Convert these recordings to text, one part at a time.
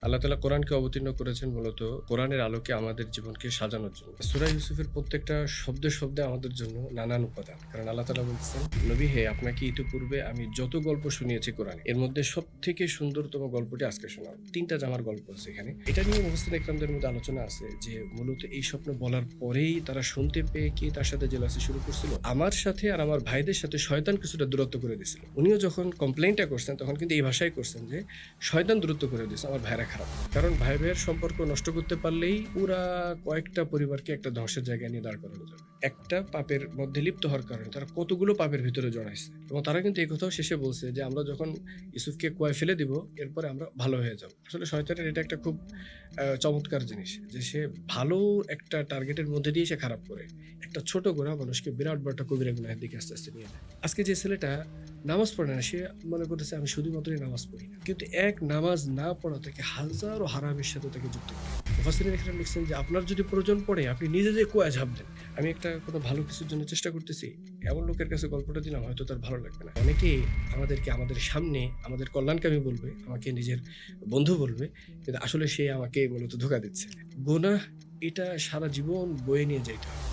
আল্লাহ তাআলা কোরআনকে অবতীর্ণ করেছেন মূলত কোরআনের আলোকে আমাদের জীবনকে সাজানোর জন্য। সূরা ইউসুফের প্রত্যেকটা শব্দে শব্দে আমাদের জন্য নানান উপাদান। কারণ আল্লাহ তাআলা বলতেছেন, নবী হে, আপনাকে ইতিপূর্বে আমি যত গল্প শুনিয়েছি কোরআনে, এর মধ্যে সবথেকে সুন্দরতম গল্পটি আজকে শোনাও। ৩টা জামার গল্প আছে এখানে। এটা নিয়ে মুফাসসির ইকরামদের মধ্যে আলোচনা আছে যে মূলত এই স্বপ্ন বলার পরেই তারা শুনতে পেয়ে কি তার সাথে জেলাসি শুরু করছিল। আমার সাথে আর আমার ভাইদের সাথে শয়তান কিছুটা দূরত্ব করে দিয়েছিল। উনিও যখন কমপ্লেইনটা করছেন তখন কিন্তু এই ভাষায় করছেন যে শয়তান দূরত্ব করে দিয়েছে, আমার ভাইরা খারাপ। কারণ ভাই ভাইয়ের সম্পর্ক নষ্ট করতে পারলেই পুরা কয়েকটা পরিবারকে একটা ধ্বংসের জায়গায় নিয়ে দাঁড় করানো যাবে। একটা পাপের মধ্যে লিপ্ত হওয়ার কারণে তারা কতগুলো পাপের ভিতরে জড়াইছে, এবং তারা কিন্তু এই কথাও শেষে বলছে যে আমরা যখন ইউসুফকে কুয়ায় ফেলে দিব এরপরে আমরা ভালো হয়ে যাব। আসলে শয়তানের এটা একটা খুব চমৎকার জিনিস যে সে ভালো একটা টার্গেটের মধ্যে দিয়ে সে খারাপ করে। একটা ছোট গোড়া মানুষকে বিরাট বড় একটা কবিরা গুনাহের দিকে আস্তে আস্তে নিয়ে যায়। আজকে যে ছেলেটা নামাজ পড়ে না, সে মনে করতেছে আমি শুধুমাত্রই নামাজ পড়ি না, কিন্তু এক নামাজ না পড়া তাকে হাজারো হারামের সাথে তাকে যুক্ত করে। মুফাসসিরিন ইকরাম লিখছেন যে আপনার যদি প্রয়োজন পড়ে আপনি নিজে যে কুয়ায় ঝাঁপ দেন। আমি একটা কোনো ভালো কিছুর জন্য চেষ্টা করতেছি, এমন লোকের কাছে গল্পটা দিলাম হয়তো তার ভালো লাগবে না। অনেকেই আমাদেরকে আমাদের সামনে আমাদের কল্যাণকামী বলবে, আমাকে নিজের বন্ধু বলবে, কিন্তু আসলে সে আমাকে মূলত ধোঁকা দিচ্ছে। গুনাহ এটা সারা জীবন বয়ে নিয়ে যাইতে হয়।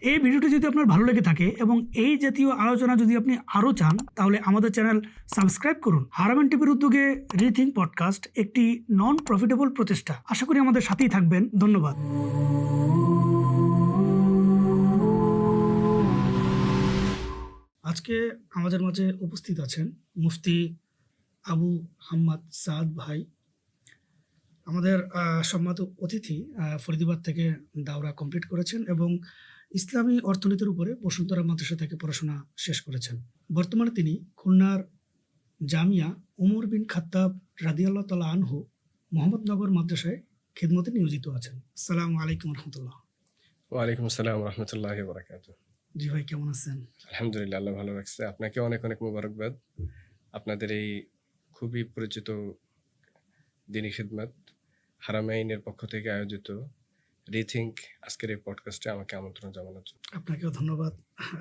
এই ভিডিওটি যদি আপনার ভালো লেগে থাকে এবং এই জাতীয় আলোচনা যদি আপনি আরও চান, তাহলে আমাদের চ্যানেল সাবস্ক্রাইব করুন। হারামেন টিভির উদ্যোগে রিথিং পডকাস্ট একটি নন প্রফিটেবল প্রচেষ্টা। আশা করি আমাদের সাথেই থাকবেন। ধন্যবাদ। আজকে আমাদের মাঝে উপস্থিত আছেন মুফতি আবু হাম্মাদ সাদ ভাই। আমাদের সম্মানিত অতিথি ফরিদাবাদ থেকে দাওরা কমপ্লিট করেছেন এবং ইসলামী অর্থনীতির উপরে বসুন্ধরা মাদ্রাসা থেকে পড়াশোনা শেষ করেছেন। বর্তমানে তিনি খুলনার জামিয়া উমর বিন খাত্তাব রাদিয়াল্লাহু তাআলা আনহু মোহাম্মদনগর মাদ্রাসায় খিদমতে নিয়োজিত আছেন। আসসালামু আলাইকুম রহমতুল্লাহ। ওয়ালাইকুম আসসালাম রহমতুল্লাহি ওয়া বারাকাতুহু। জি ভাই, কেমন আছেন? আলহামদুলিল্লাহ, আল্লাহ ভালো রাখছে। আপনাকে অনেক অনেক মোবারকবাদ। আপনাদের এই খুবই পরিচিত দিনী খিদমত হারামাইনের পক্ষ থেকে আয়োজিত রিথিঙ্ক আজকের এই পডকাস্টে আমাকে আমন্ত্রণ জানানোর জন্য। আপনাকেও ধন্যবাদ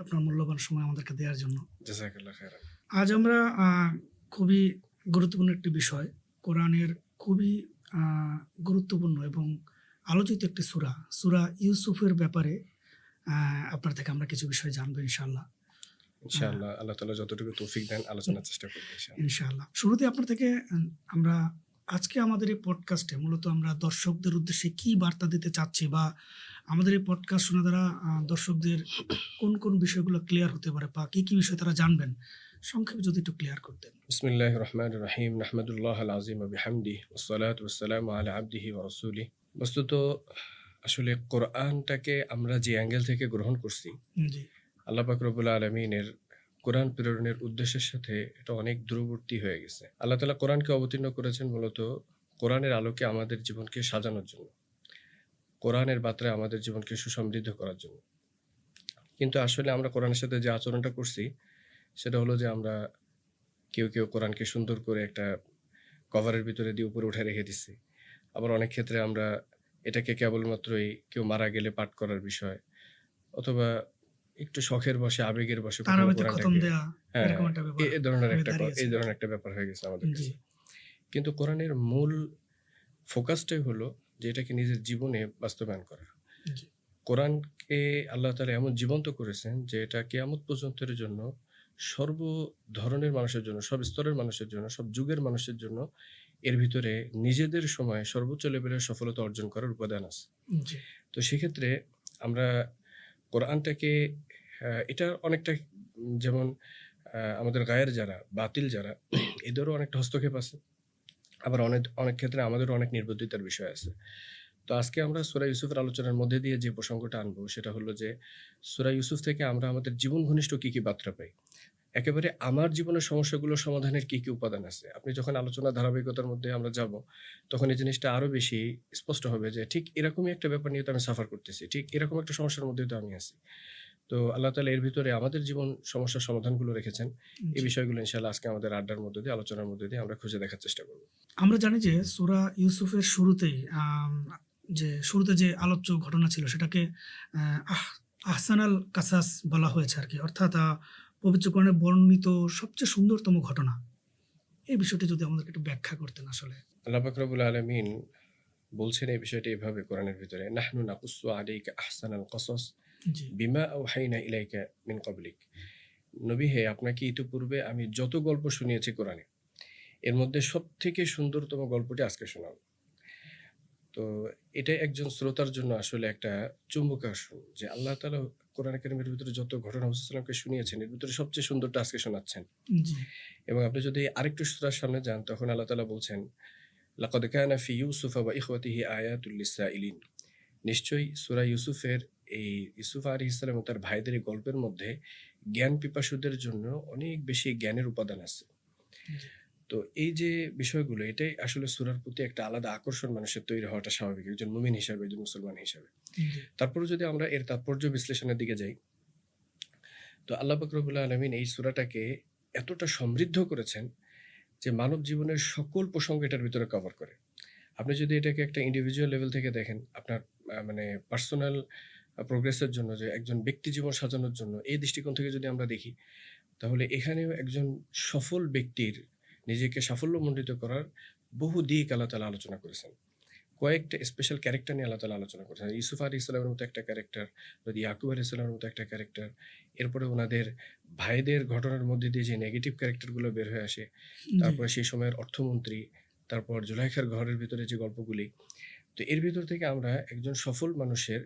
আপনার মূল্যবান সময় আমাদেরকে দেওয়ার জন্য। জাযাকাল্লাহ খাইরান। আজ আমরা খুবই গুরুত্বপূর্ণ একটি বিষয়, কোরআনের খুবই গুরুত্বপূর্ণ এবং আলোচিত একটি সূরা ইউসুফের ব্যাপারে আপনার থেকে আমরা কিছু বিষয় জানবো ইনশাআল্লাহ। ইনশাআল্লাহ আল্লাহ তাআলা যতটুকু তৌফিক দেন আলোচনার চেষ্টা করব ইনশাআল্লাহ। শুরুতে আপনার থেকে আমরা আজকে আমাদের এই পডকাস্টে মূলত আমরা দর্শকদের উদ্দেশ্যে কি বার্তা দিতে চাচ্ছি, বা আমাদের এই পডকাস্ট শোনা দ্বারা দর্শকদের কোন কোন বিষয়গুলো ক্লিয়ার হতে পারে বা কি কি বিষয় তারা জানবেন, সংক্ষেপে যদি একটু ক্লিয়ার করতেন। বিসমিল্লাহির রহমানির রহিম। নাহমাদুল্লাহিল আযীম ওয়া বিহামদিহি ওয়াসসালাতু ওয়াসসালামু আলা আবদিহি ওয়া রাসূলিহি। বস্তুত আসলে কোরআনটাকে আমরা যে অ্যাঙ্গেল থেকে গ্রহণ করছি, জি, আল্লাহ পাক রব্বুল আলামিনের কোরআন প্রেরণের উদ্দেশ্যের সাথে এটা অনেক দূরবর্তী হয়ে গেছে। আল্লাহ তাআলা কোরআনকে অবতীর্ণ করেছেন মূলত কোরআনের আলোকে আমাদের জীবনকে সাজানোর জন্য, কোরআনের বার্তায় আমাদের জীবনকে সুসমৃদ্ধ করার জন্য। কিন্তু আসলে আমরা কোরআনের সাথে যে আচরণটা করছি সেটা হলো যে আমরা কেউ কেউ কোরআনকে সুন্দর করে একটা কভারের ভিতরে দিয়ে উপরে উঠে রেখে দিছি। আবার অনেক ক্ষেত্রে আমরা এটাকে কেবলমাত্রই কেউ মারা গেলে পাঠ করার বিষয়, অথবা একটু শখের বশে আবেগের বশে তারাবিতে খতম কোরআনটাকে দেয়া এরকম একটা ব্যাপার এই ধরনের হয়ে একটা দাঁড়িয়েছে। এই ধরনের একটা ব্যাপার হয়ে গেছে আমাদের জি, কাছে। কিন্তু কোরআনের মূল ফোকাসটাই হলো যে এটাকে নিজের জীবনে বাস্তবায়ন করা। জি, কোরআনকে আল্লাহ তাআলা এমন জীবন্ত করেছেন যে এটা কিয়ামত পর্যন্তের জন্য সর্ব ধরনের মানুষের জন্য, সব স্তরের মানুষের জন্য, সব যুগের মানুষের জন্য এর ভিতরে নিজেদের সময়ে সর্বোচ্চ লেভেলের সফলতা অর্জন করার উপাদান আছে। জি, তো সেক্ষেত্রে আমরা কোরআনটাকে এটা অনেকটা যেমন আমাদের গায়ের যারা বাতিল যারা এদেরও অনেকটা হস্তক্ষেপ আছে, আবার অনেক অনেক ক্ষেত্রে আমাদেরও অনেক নির্বুদ্ধিতার বিষয় আছে। তো আজকে আমরা সূরা ইউসুফের আলোচনার মধ্যে দিয়ে যে প্রসঙ্গটা আনবো সেটা হলো যে সূরা ইউসুফ থেকে আমরা আমাদের জীবন ঘনিষ্ঠ কি কি বার্তা পাই, একেবারে আমার জীবনের সমস্যাগুলো সমাধানের কি কি উপাদান আছে। আপনি যখন আলোচনা ধারাবাহিকতার মধ্যে আমরা যাব তখন এই জিনিসটা আরো বেশি স্পষ্ট হবে যে ঠিক এরকমই একটা ব্যাপার নিয়ে তো আমি সাফার করতেছি, ঠিক এরকম একটা সমস্যার মধ্যে তো আমি আছি। তো আল্লাহ তাআলা এর ভিতরে আমাদের জীবন সমস্যার সমাধানগুলো রেখেছেন। এই জি। বিষয়গুলো ইনশাআল্লাহ আজকে আমাদের আড্ডার মধ্যে দিয়ে, আলোচনার মধ্যে দিয়ে আমরা খুঁজে দেখার চেষ্টা করব। আমরা জানি যে সূরা ইউসুফের শুরুতেই শুরুতে যে আলোচ্য ঘটনা ছিল সেটাকে আহসানাল কাসাস বলা হয়েছে আর কি, অর্থাৎ পবিত্র কোরআনে বর্ণিত সবচেয়ে সুন্দরতম ঘটনা। এই বিষয়টি যদি আমাদেরকে একটু ব্যাখ্যা করতেন আসলে। আল্লাহ পাক রব্বুল আলামিন বলছেন এই বিষয়টি এভাবে কোরআনের ভিতরে, নাহনু নাকুসু আলাইকা আহসানাল কসস জি, বিমা আওহাইনা ইলাইকা মিন ক্বাবলিক। নবী হে, আপনাকে ইতিপূর্বে আমি যত গল্প শুনিয়েছি কোরআনে, এর মধ্যে সবথেকে সুন্দরতম গল্পটি আজকে শোনাবো। তো এটাই একজন শ্রোতার জন্য আসলে একটা চুম্বকাকর্ষণ, যে আল্লাহ তাআলা কোরআন কারীমের ভিতরে যত ঘটনা রাসূল সাল্লাল্লাহু আলাইহি ওয়াসাল্লামকে শুনিয়েছেন, এর ভিতরে সবচেয়ে সুন্দরটা আজকে শোনাচ্ছেন। জি, এবং আপনি যদি আরেকটু সূরার সামনে যান, তখন আল্লাহ তাআলা বলছেন, লাকাদ কানা ফি ইউসুফা ওয়া ইখওয়াতিহি আয়াতুল লিসাইলিন। নিশ্চয়ই সূরা ইউসুফের, এই ইউসুফ আলাইহিস সালাম ও তার ভাইদের এই গল্পের মধ্যে জ্ঞান পিপাসুদের জন্য অনেক বেশি জ্ঞানের উপাদান আছে। জি, তো এই যে বিষয়গুলো, এটাই আসলে সূরার প্রতি একটা আলাদা আকর্ষণ মানুষের তৈরি হওয়াটা স্বাভাবিক, একজন মুমিন হিসাবে, একজন মুসলমান হিসাবে। জি, তারপরেও যদি আমরা এর তাৎপর্য বিশ্লেষণের দিকে যাই, তো আল্লাহ পাক রব্বুল আলামিন এই সূরাটাকে এতটা সমৃদ্ধ করেছেন যে মানব জীবনের সকল প্রসঙ্গ এটার ভিতরে কভার করে। আপনি যদি এটাকে একটা ইন্ডিভিজুয়াল লেভেল থেকে দেখেন, আপনার মানে পার্সোনাল প্রোগ্রেসের জন্য, যে একজন ব্যক্তি জীবন সাজানোর জন্য, এই দৃষ্টিকোণ থেকে যদি আমরা দেখি, তাহলে এখানেও একজন সফল ব্যক্তির নিজেকে সাফল্যমণ্ডিত করার বহু দিক আল্লাহ তাআলা আলোচনা করেছেন। কয়েকটা স্পেশাল ক্যারেক্টার নিয়ে আল্লাহ তাআলা আলোচনা করেছেন। ইউসুফ আলাইহিস সালামের মতো একটা ক্যারেক্টার, যদি ইয়াকুব আলাইহিস সালামের মতো একটা ক্যারেক্টার, এরপরে ওনাদের ভাইদের ঘটনার মধ্যে দিয়ে যে নেগেটিভ ক্যারেক্টারগুলো বের হয়ে আসে, জি, তারপরে সেই সময়ের অর্থমন্ত্রী, তারপর জুলাইখার ঘরের ভিতরে যে গল্পগুলি। তো এর ভিতর থেকে আমরা একজন সফল মানুষের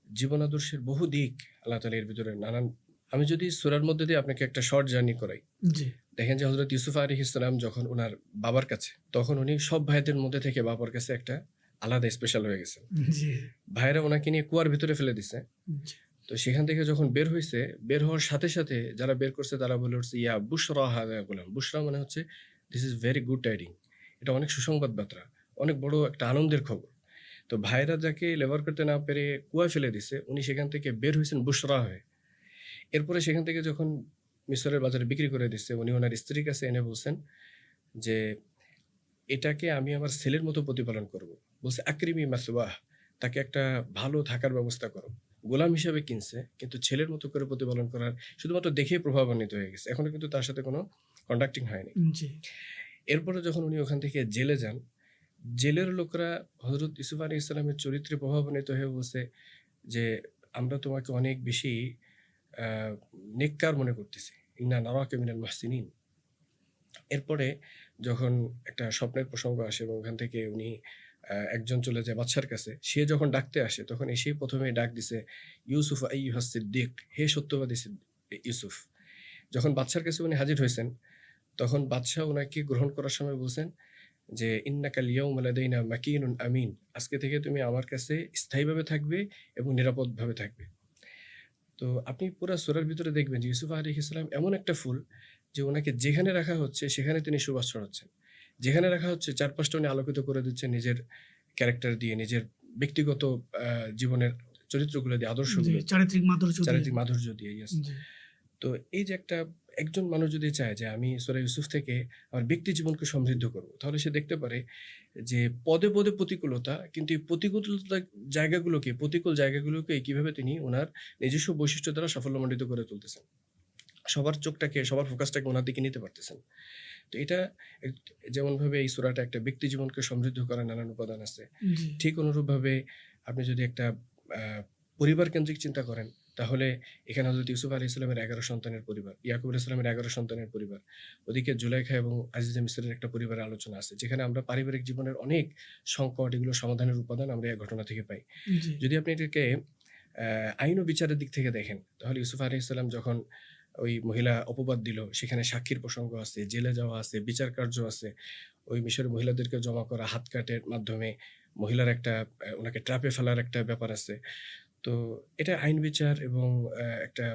জীবন আদর্শের বহু দিক আল্লাহ তাআলা এর ভিতরে নানান, আমি যদি সূরার মধ্যে দিয়ে আপনাকে একটা শর্ট জার্নি করাই, জি, দেখেন যে হযরত ইউসুফ আলাইহিস সালাম যখন উনার বাবার কাছে, তখন উনি সব ভাইদের মধ্যে থেকে বাবার কাছে একটা আলাদা স্পেশাল হয়ে গেছেন। জি, ভাইয়েরা ওনাকে নিয়ে কুয়ার ভিতরে ফেলে দিছে। জি, তো সেখান থেকে যখন বের হইছে, বের হওয়ার সাথে, সাথে যারা বের করছে তারা বলে উঠছে, ইয়া বুশরা হাযা গুলাম। বুশরা মানে হচ্ছে দিস ইজ ভেরি গুড টাইডিং। এটা অনেক সুসংবাদ বার্তা। অনেক বড় একটা আনন্দের খবর। তো ভাইয়েরা যাকে লেবার করতে না পেরে কুয়ায় ফেলে দিছে, উনি সেখান থেকে বের হইছেন বুশরা হয়ে। এরপরে সেখান থেকে যখন মিসরের বাজারে বিক্রি করে দিচ্ছে, উনি ওনার স্ত্রীর কাছে এনে বলছেন যে, এটাকে আমি আমার ছেলের মতো প্রতিপালন করব। বলছে আকরিমি মাসওয়াহ, তাকে একটা ভালো থাকার ব্যবস্থা করো। গোলাম হিসেবে কিনছে, কিন্তু ছেলের মতো করে প্রতিপালন করার, শুধুমাত্র দেখেই প্রভাবান্বিত হয়ে গেছে। এখনো কিন্তু তার সাথে কোনো কন্ট্যাক্টিং হয়নি। জি, এরপরে যখন উনি ওখান থেকে জেলে যান, জেলের লোকরা হযরত ইউসুফ আলাইহিস সালামের চরিত্রে প্রভাবান্বিত হয়ে বলছে যে, আমরা তোমাকে অনেক বেশি আ নেককার মনে করতেছি। ইন্না নারাকা মিনাল মুহসিনিন। এরপরে যখন একটা স্বপ্নের প্রসঙ্গ আসে এবং ওখান থেকে উনি একজন চলে যায় বাদশার কাছে। সে যখন ডাকতে আসে, তখন এসেই ১ম এই ডাক দিছে, ইউসুফ আইয়ুহাস সিদ্দিক, হে সত্যবাদী ইউসুফ। যখন বাদশার কাছে উনি হাজির হয়েছেন, তখন বাদশা উনাকে গ্রহণ করার সময় বলছেন যে, ইন্নাকাল ইয়াউমা লাদাইনা মাকিনুন আমিন। আজকে থেকে তুমি আমার কাছে স্থায়ীভাবে থাকবে এবং নিরাপদভাবে থাকবে। তো আপনি পুরা সূরার ভিতরে দেখবেন যে ইউসুফ আলাইহিস সালাম এমন একটা ফুল, যে উনাকে যেখানে রাখা হচ্ছে সেখানে তিনি সুবাস ছড়াচ্ছেন। যেখানে রাখা হচ্ছে চারপাশটা উনি আলোকিত করে দিচ্ছেন নিজের ক্যারেক্টার দিয়ে, নিজের ব্যক্তিগত আ জীবনের চরিত্রগুলো দিয়ে, জি, আদর্শগুলো দিয়ে, চারিত্রিক মাধুর্য দিয়ে। চারিত্রিক মাধুর্য দিয়ে। ইয়েস। জি, তো এই যে একটা, একজন মানুষ যদি চায় যে আমি সূরা ইউসুফ থেকে আমার ব্যক্তি জীবনকে সমৃদ্ধ করব, তাহলে সে দেখতে পারে যে পদে, পদে প্রতিকূলতা, কিন্তু এই প্রতিকূল জায়গাগুলোকে কিভাবে তিনি উনার নিজস্ব বৈশিষ্ট্য দ্বারা সাফল্যমণ্ডিত করে তুলতেছেন। সবার চোখটাকে, সবার ফোকাসটাকে উনার দিকে নিতে পারতেছেন। তো এটা এক, যেমনভাবে এই সূরাটা একটা ব্যক্তি জীবনকে সমৃদ্ধ করার নানান উপাদান আছে, জি, ঠিক অনুরূপভাবে আপনি যদি একটা আ পরিবার কেন্দ্রিক চিন্তা করেন, তাহলে এখানে হযরত ইউসুফ আলাইহিস সালামের ১১ সন্তানের পরিবার, ইয়াকুব আলাইহিস সালামের ১১ সন্তানের পরিবার। ওদিকে জুলাইখা এবং আজিজে মিসরের একটা পরিবারের আলোচনা আছে, যেখানে আমরা পারিবারিক জীবনের অনেক সংকট, এগুলো সমাধানের উপাদান আমরা এই ঘটনা থেকে পাই। জি, যদি আপনি এটাকে আইন ও বিচারের দিক থেকে দেখেন, তাহলে ইউসুফ আলাইহিস সালাম যখন ওই মহিলা অপবাদ দিল, সেখানে সাক্ষীর প্রসঙ্গ আছে, জেলে যাওয়া আছে, বিচার কার্য আছে। ওই মিশরের মহিলাদেরকে জমা করা হাত কাটের মাধ্যমে মহিলার একটা উনাকে ট্র্যাপে ফেলার একটা ব্যাপার আছে। তো এটা আইন বিচার এবং একটা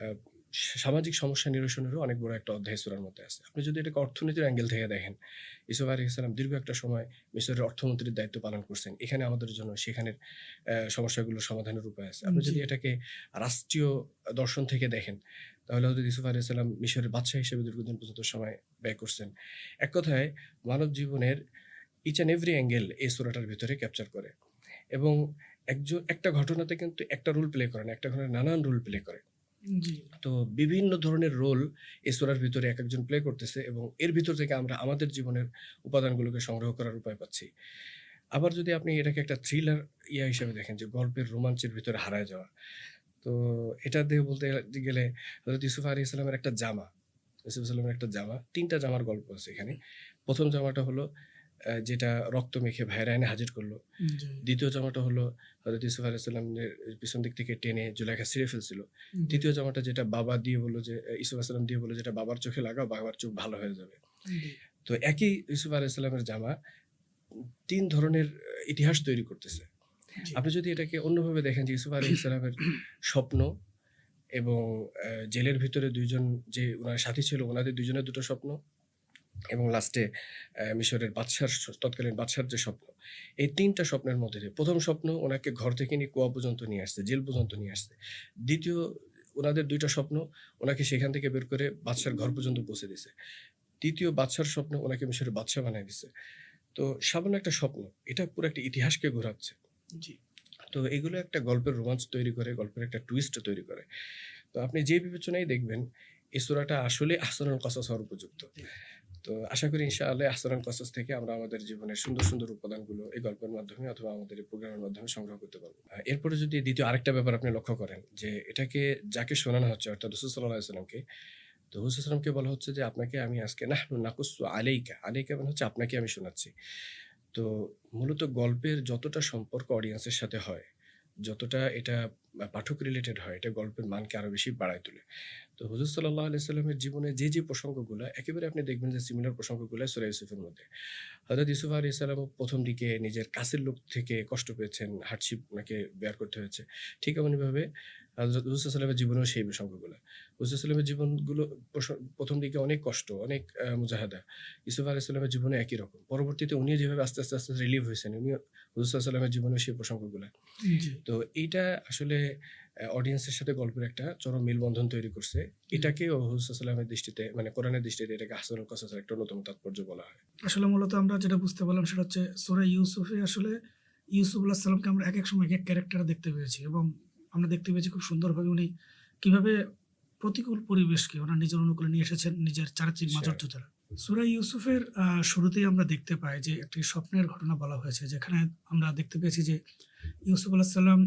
আ সামাজিক সমস্যা নিরসনেরও অনেক বড় একটা অধ্যায় সূরার মধ্যে আছে। আপনি যদি এটাকে অর্থনীতির অ্যাঙ্গেল থেকে দেখেন, ইউসুফ আলাইহিস সালাম দীর্ঘ একটা সময় মিশরের অর্থমন্ত্রীর দায়িত্ব পালন করছেন। এখানে আমাদের জন্য সেখানের সমস্যাগুলোর সমাধানের উপায় আছে। আপনি জি, যদি এটাকে রাষ্ট্রীয় দর্শন থেকে দেখেন, তাহলে হয়তো ইউসুফ আলাইহিস সালাম মিশরের বাদশা হিসেবে দীর্ঘদিন পর্যন্ত সময় ব্যয় করছেন। এক কথায় মানব জীবনের ইচ অ্যান্ড এভরি অ্যাঙ্গেল এই সূরাটার ভেতরে ক্যাপচার করে। এবং একটা ঘটনাতে কিন্তু একটা রোল প্লে করে না, একটা ঘটনা নানান রোল প্লে করে। জি, তো বিভিন্ন ধরনের রোল এই সূরার ভিতরে একেকজন প্লে করতেছে এবং এর ভিতর থেকে আমরা আমাদের জীবনের উপাদানগুলোকে সংগ্রহ করার উপায় পাচ্ছি। আবার যদি আপনি এটাকে একটা থ্রিলার হিসেবে দেখেন যে গল্পের রোমাঞ্চের ভিতরে হারায় যাওয়া। তো এটা দিয়ে বলতে গেলে হযরত ইউসুফ আলাইহিস সালামের একটা জামা, ইউসুফ সালামের একটা জামা, ৩ টা জামার গল্প আছে এখানে। ১ম জামাটা হলো যেটা রক্ত মেখে ভাইয়েরা এনে হাজির করল। জি, ২য় জামাটা হলো হযরত ইউসুফ আলাইহিস সালামের পিছন দিক থেকে টেনে জুলাইখা ছিঁড়ে ফেলছিল। জি, ৩য় জামাটা যেটা বাবা দিয়ে বলল যে ইউসুফ আলাইহিস সালাম দিয়ে বলল যেটা বাবার চোখে লাগাও, বাবার চোখ ভালো হয়ে যাবে। জি, তো একই ইউসুফ আলাইহিস সালামের জামা ৩ ধরনের ইতিহাস তৈরি করতেছে। জি, আপনি যদি এটাকে অন্যভাবে দেখেন যে ইউসুফ আলাইহিস সালামের স্বপ্ন এবং জেলের ভিতরে ২ জন যে উনার সাথী ছিল, উনাদের ২ জনের ২ টো স্বপ্ন এবং লাস্টে মিশরের বাদশার তৎকালীন বাদশার যে স্বপ্ন। এই ৩ টা স্বপ্নের মধ্যে দিয়ে ১ম স্বপ্ন উনাকে ঘর থেকে নিয়ে কুয়া পর্যন্ত নিয়ে আসছে, জেল পর্যন্ত নিয়ে আসছে। ২য় উনাদের ২ টা স্বপ্ন উনাকে সেখান থেকে বের করে বাদশার ঘর পর্যন্ত পৌঁছে দিছে। ৩য় বাদশার স্বপ্ন উনাকে মিশরের বাদশা বানায় দিছে। তো সামান্য একটা স্বপ্ন, এটা পুরো একটা ইতিহাসকে ঘোরাচ্ছে। জি, তো এগুলো একটা গল্পের রোমাঞ্চ তৈরি করে, গল্পের একটা টুইস্ট তৈরি করে। তো আপনি যে বিবেচনায় দেখবেন, এই সূরাটা আসলে আহসানুল কসাস হওয়ার উপযুক্ত। তো আশা করি ইনশাআল্লাহ আহসানুল কসাস থেকে আমরা আমাদের জীবনের সুন্দর, সুন্দর উপাদানগুলো এই গল্পের মাধ্যমে অথবা আমাদের এই প্রোগ্রামের মাধ্যমে সংগ্রহ করতে পারব। এরপরে যদি ২য় আরেকটা ব্যাপার আপনি লক্ষ্য করেন যে, এটাকে যাকে শোনানো হচ্ছে অর্থাৎ রাসূল সাল্লাল্লাহু আলাইহি ওয়াসাল্লামকে, তো রাসূল সাল্লাল্লাহু আলাইহি ওয়াসাল্লামকে বলা হচ্ছে যে, আপনাকে আমি আজকে নাহনু নাকুসু আলাইকা, আলাইকা মানে হচ্ছে আপনাকে আমি শোনাচ্ছি। তো মূলত গল্পের যতটা সম্পর্ক অডিয়েন্সের সাথে হয়, যতটা এটা পাঠক রিলেটেড হয়, এটা গল্পের মানকে আরো বেশি বাড়ায় তোলে। তো হুজুর সাল্লাল্লাহু আলাইহি সাল্লামের জীবনে যে প্রসঙ্গগুলা একেবারে আপনি দেখবেন যে সিমিলার প্রসঙ্গগুলা সূরা ইউসুফের মধ্যে। হযরত ইউসুফ আলাইহিস সালামও ১ম দিকে নিজের কাছের লোক থেকে কষ্ট পেয়েছেন, হার্ডশিপ উনাকে বেয়ার করতে হয়েছে। ঠিক এমনিভাবে হযরত রাসূল সাল্লাল্লাহু আলাইহি জীবনেও সেই প্রসঙ্গগুলা। রাসূল সাল্লাল্লাহু আলাইহি জীবনগুলো ১ম দিকে অনেক কষ্ট, অনেক মুজাহাদা। ইউসুফ আলাইহিস সালামের জীবনে একই রকম। পরবর্তীতে উনিও যেভাবে আস্তে, আস্তে রিলিভ হয়েছেন, উনিও হুজুর সাল্লাল্লাহু আলাইহি সাল্লামের জীবনেও সেই প্রসঙ্গগুলা। জি, তো এইটা আসলে অডিয়েন্সের সাথে গল্পের একটা চরম মেলবন্ধন তৈরি করছে। এটাকেও হুজুর সাল্লাল্লাহু আলাইহি ওয়াসাল্লামের দৃষ্টিতে মানে কোরআনের দৃষ্টিতে এটাকে আহসানুল কসাসের একটা অন্যতম তাৎপর্য বলা হয়। আসলে মূলত আমরা যেটা বুঝতে পারলাম সেটা হচ্ছে সূরা ইউসুফে আসলে ইউসুফ আলাইহিস সালামকে আমরা একেক সময় একেক ক্যারেক্টারে দেখতে পেয়েছি এবং আমরা দেখতে পেয়েছি খুব সুন্দরভাবে উনি কিভাবে প্রতিকূল পরিবেশকে ওনার নিজের অনুকূলে নিয়ে এসেছেন নিজের চারিত্রিক আচ্ছা। মাধুর্য দ্বারা। সূরা ইউসুফের শুরুতেই আমরা দেখতে পাই যে একটি স্বপ্নের ঘটনা বলা হয়েছে যেখানে আমরা দেখতে পেয়েছি যে ইউসুফ আলাইহিস সালাম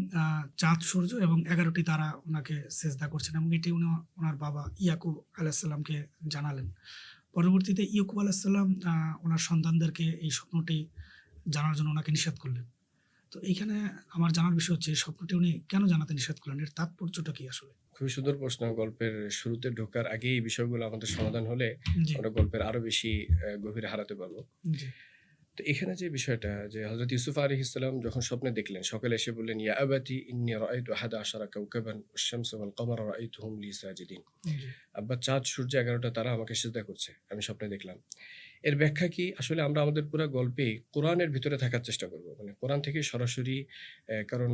চাঁদ, সূর্য এবং ১১ টি তারা উনাকে সেজদা করছেন এবং এটি উনি ওনার বাবা ইয়াকুব আলাইহিস সালামকে জানালেন। পরবর্তীতে ইয়াকুব আলাইহিস সালাম উনার সন্তানদেরকে এই স্বপ্নটি জানার জন্য উনাকে নিষেধ করলেন। তো এইখানে আমার জানার বিষয় হচ্ছে এই স্বপ্নটি উনি কেন জানাতে নিষেধ করলেন? এর তাৎপর্যটা কি আসলে? খুবই সুন্দর প্রশ্ন। গল্পের শুরুতে ঢোকার আগেই এই বিষয়গুলো আমাদের সমাধান হলে জি, আমরা গল্পের আরো বেশি গভীরে হারাতে পারবো। জি, তো এখানে যে বিষয়টা যে হযরত ইউসুফ আলাইহিস সালাম যখন স্বপ্নে দেখলেন, সকালে এসে বললেন, "ইয়া আবাতি ইন্নী রাআইতু আহাদা আশারা কাওকাবান ওয়াশ-শামসা ওয়াল কমারা রাআইতুহুম লি সাজিদিন।" জি, আব্বা চাঁদ, সূর্য ১১ টা তারা আমাকে সিজদা করছে। আমি স্বপ্নে দেখলাম। এর ব্যাখ্যা কি? আসলে আমরা আমাদের পুরা গল্পেই কোরআনের ভিতরে থাকার চেষ্টা করব। মানে কোরআন থেকে সরাসরি কারণ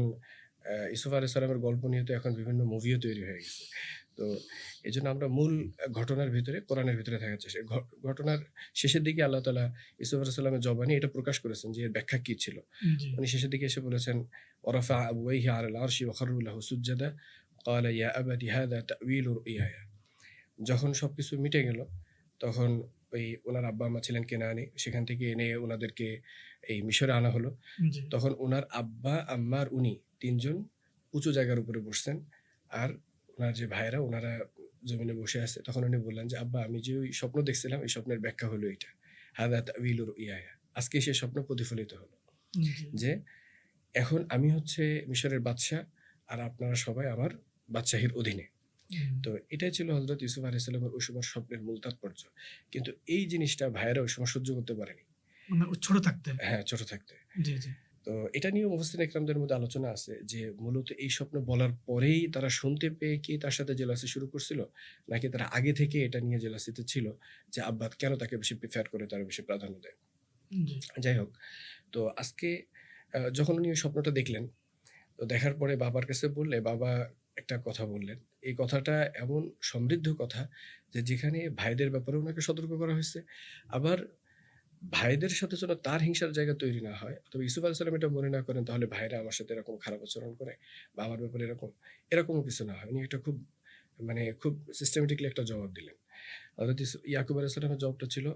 ইউসুফ আলাইহিস সালামের গল্প নিয়ে তো এখন বিভিন্ন মুভিও তৈরি হয়ে গেছে। তো এজন্য আমরা মূল ঘটনার ভিতরে কোরআনের ভিতরে থাকার চেষ্টা ঘটনার শেষের দিকে আল্লাহ তাআলা ইউসুফ আলাইহিস সালামের জবানি এটা প্রকাশ করেছেন যে এর ব্যাখ্যা কি ছিল। জি, উনি শেষের দিকে এসে বলেছেন, "ওয়ারাফা আবওয়াইহি আলাল আরশি ওয়া খাররু লাহু সুজজাদা ক্বালা ইয়া আবাতি হাযা তা'ওয়ীলু রু'ইয়ায়া।" যখন সবকিছু মিটে গেল, তখন ওই উনার আব্বা-আম্মা ছিলেন কেনানে। সেখান থেকে এনে উনাদেরকে এই মিশরে আনা হলো। জি, তখন উনার আব্বা, আম্মা আর উনি ৩ জন উঁচু জায়গার উপরে বসছেন। আর উনার যে ভাইয়েরা উনারা জমিনে বসে আছে। তখন উনি বললেন যে, "আব্বা আমি যে ওই স্বপ্ন দেখছিলাম, এই স্বপ্নের ব্যাখ্যা হলো এইটা। হাযা তা'ওয়ীলু রু'ইয়ায়া।" আজকে সেই স্বপ্ন প্রতিফলিত হলো। জি, যে এখন আমি হচ্ছে মিশরের বাদশা আর আপনারা সবাই আমার বাদশাহীর অধীনে। তো এটাই ছিল হযরত ইউসুফ আলাইহিস সালামের ওই সময়ের স্বপ্নের মূল তাৎপর্য। কিন্তু এই জিনিসটা ভাইয়েরা ওই সময় সহ্য করতে পারেনি। মানে ও ছোট থাকতে। হ্যাঁ, ছোট থাকতে। জি, জি, তো এটা নিয়েও মুফাসসিরিন ইকরামদের মধ্যে আলোচনা আছে যে মূলত এই স্বপ্ন বলার পরেই তারা শুনতে পেয়ে কি তার সাথে জেলাসি শুরু করছিল? নাকি তারা আগে থেকে এটা নিয়ে জেলাসিতে ছিল যে আব্বা কেন তাকে বেশি প্রিফার করে, তার বেশি প্রাধান্য দেয়? জি, যাই হোক, তো আজকে যখন উনি ওই স্বপ্নটা দেখলেন, তো দেখার পরে বাবার কাছে বললে বাবা একটা কথা বললেন। এই কথাটা এমন সমৃদ্ধ কথা যে যেখানে ভাইদের ব্যাপারেও উনাকে সতর্ক করা হইছে। আবার ভাইদের সাথে যেন তার হিংসার জায়গা তৈরি না হয়। অথবা ইউসুফ আলাইহিস সালাম এটা মনে না করেন তাহলে ভাইরা আমার সাথে এরকম খারাপ আচরণ করে বা আমার ব্যাপারে এরকমও কিছু না হয়। উনি একটা খুব মানে খুব সিস্টেমেটিকলি একটা জবাব দিলেন। হযরত ইয়াকুব আলাইহিস সালামের জবাবটা ছিল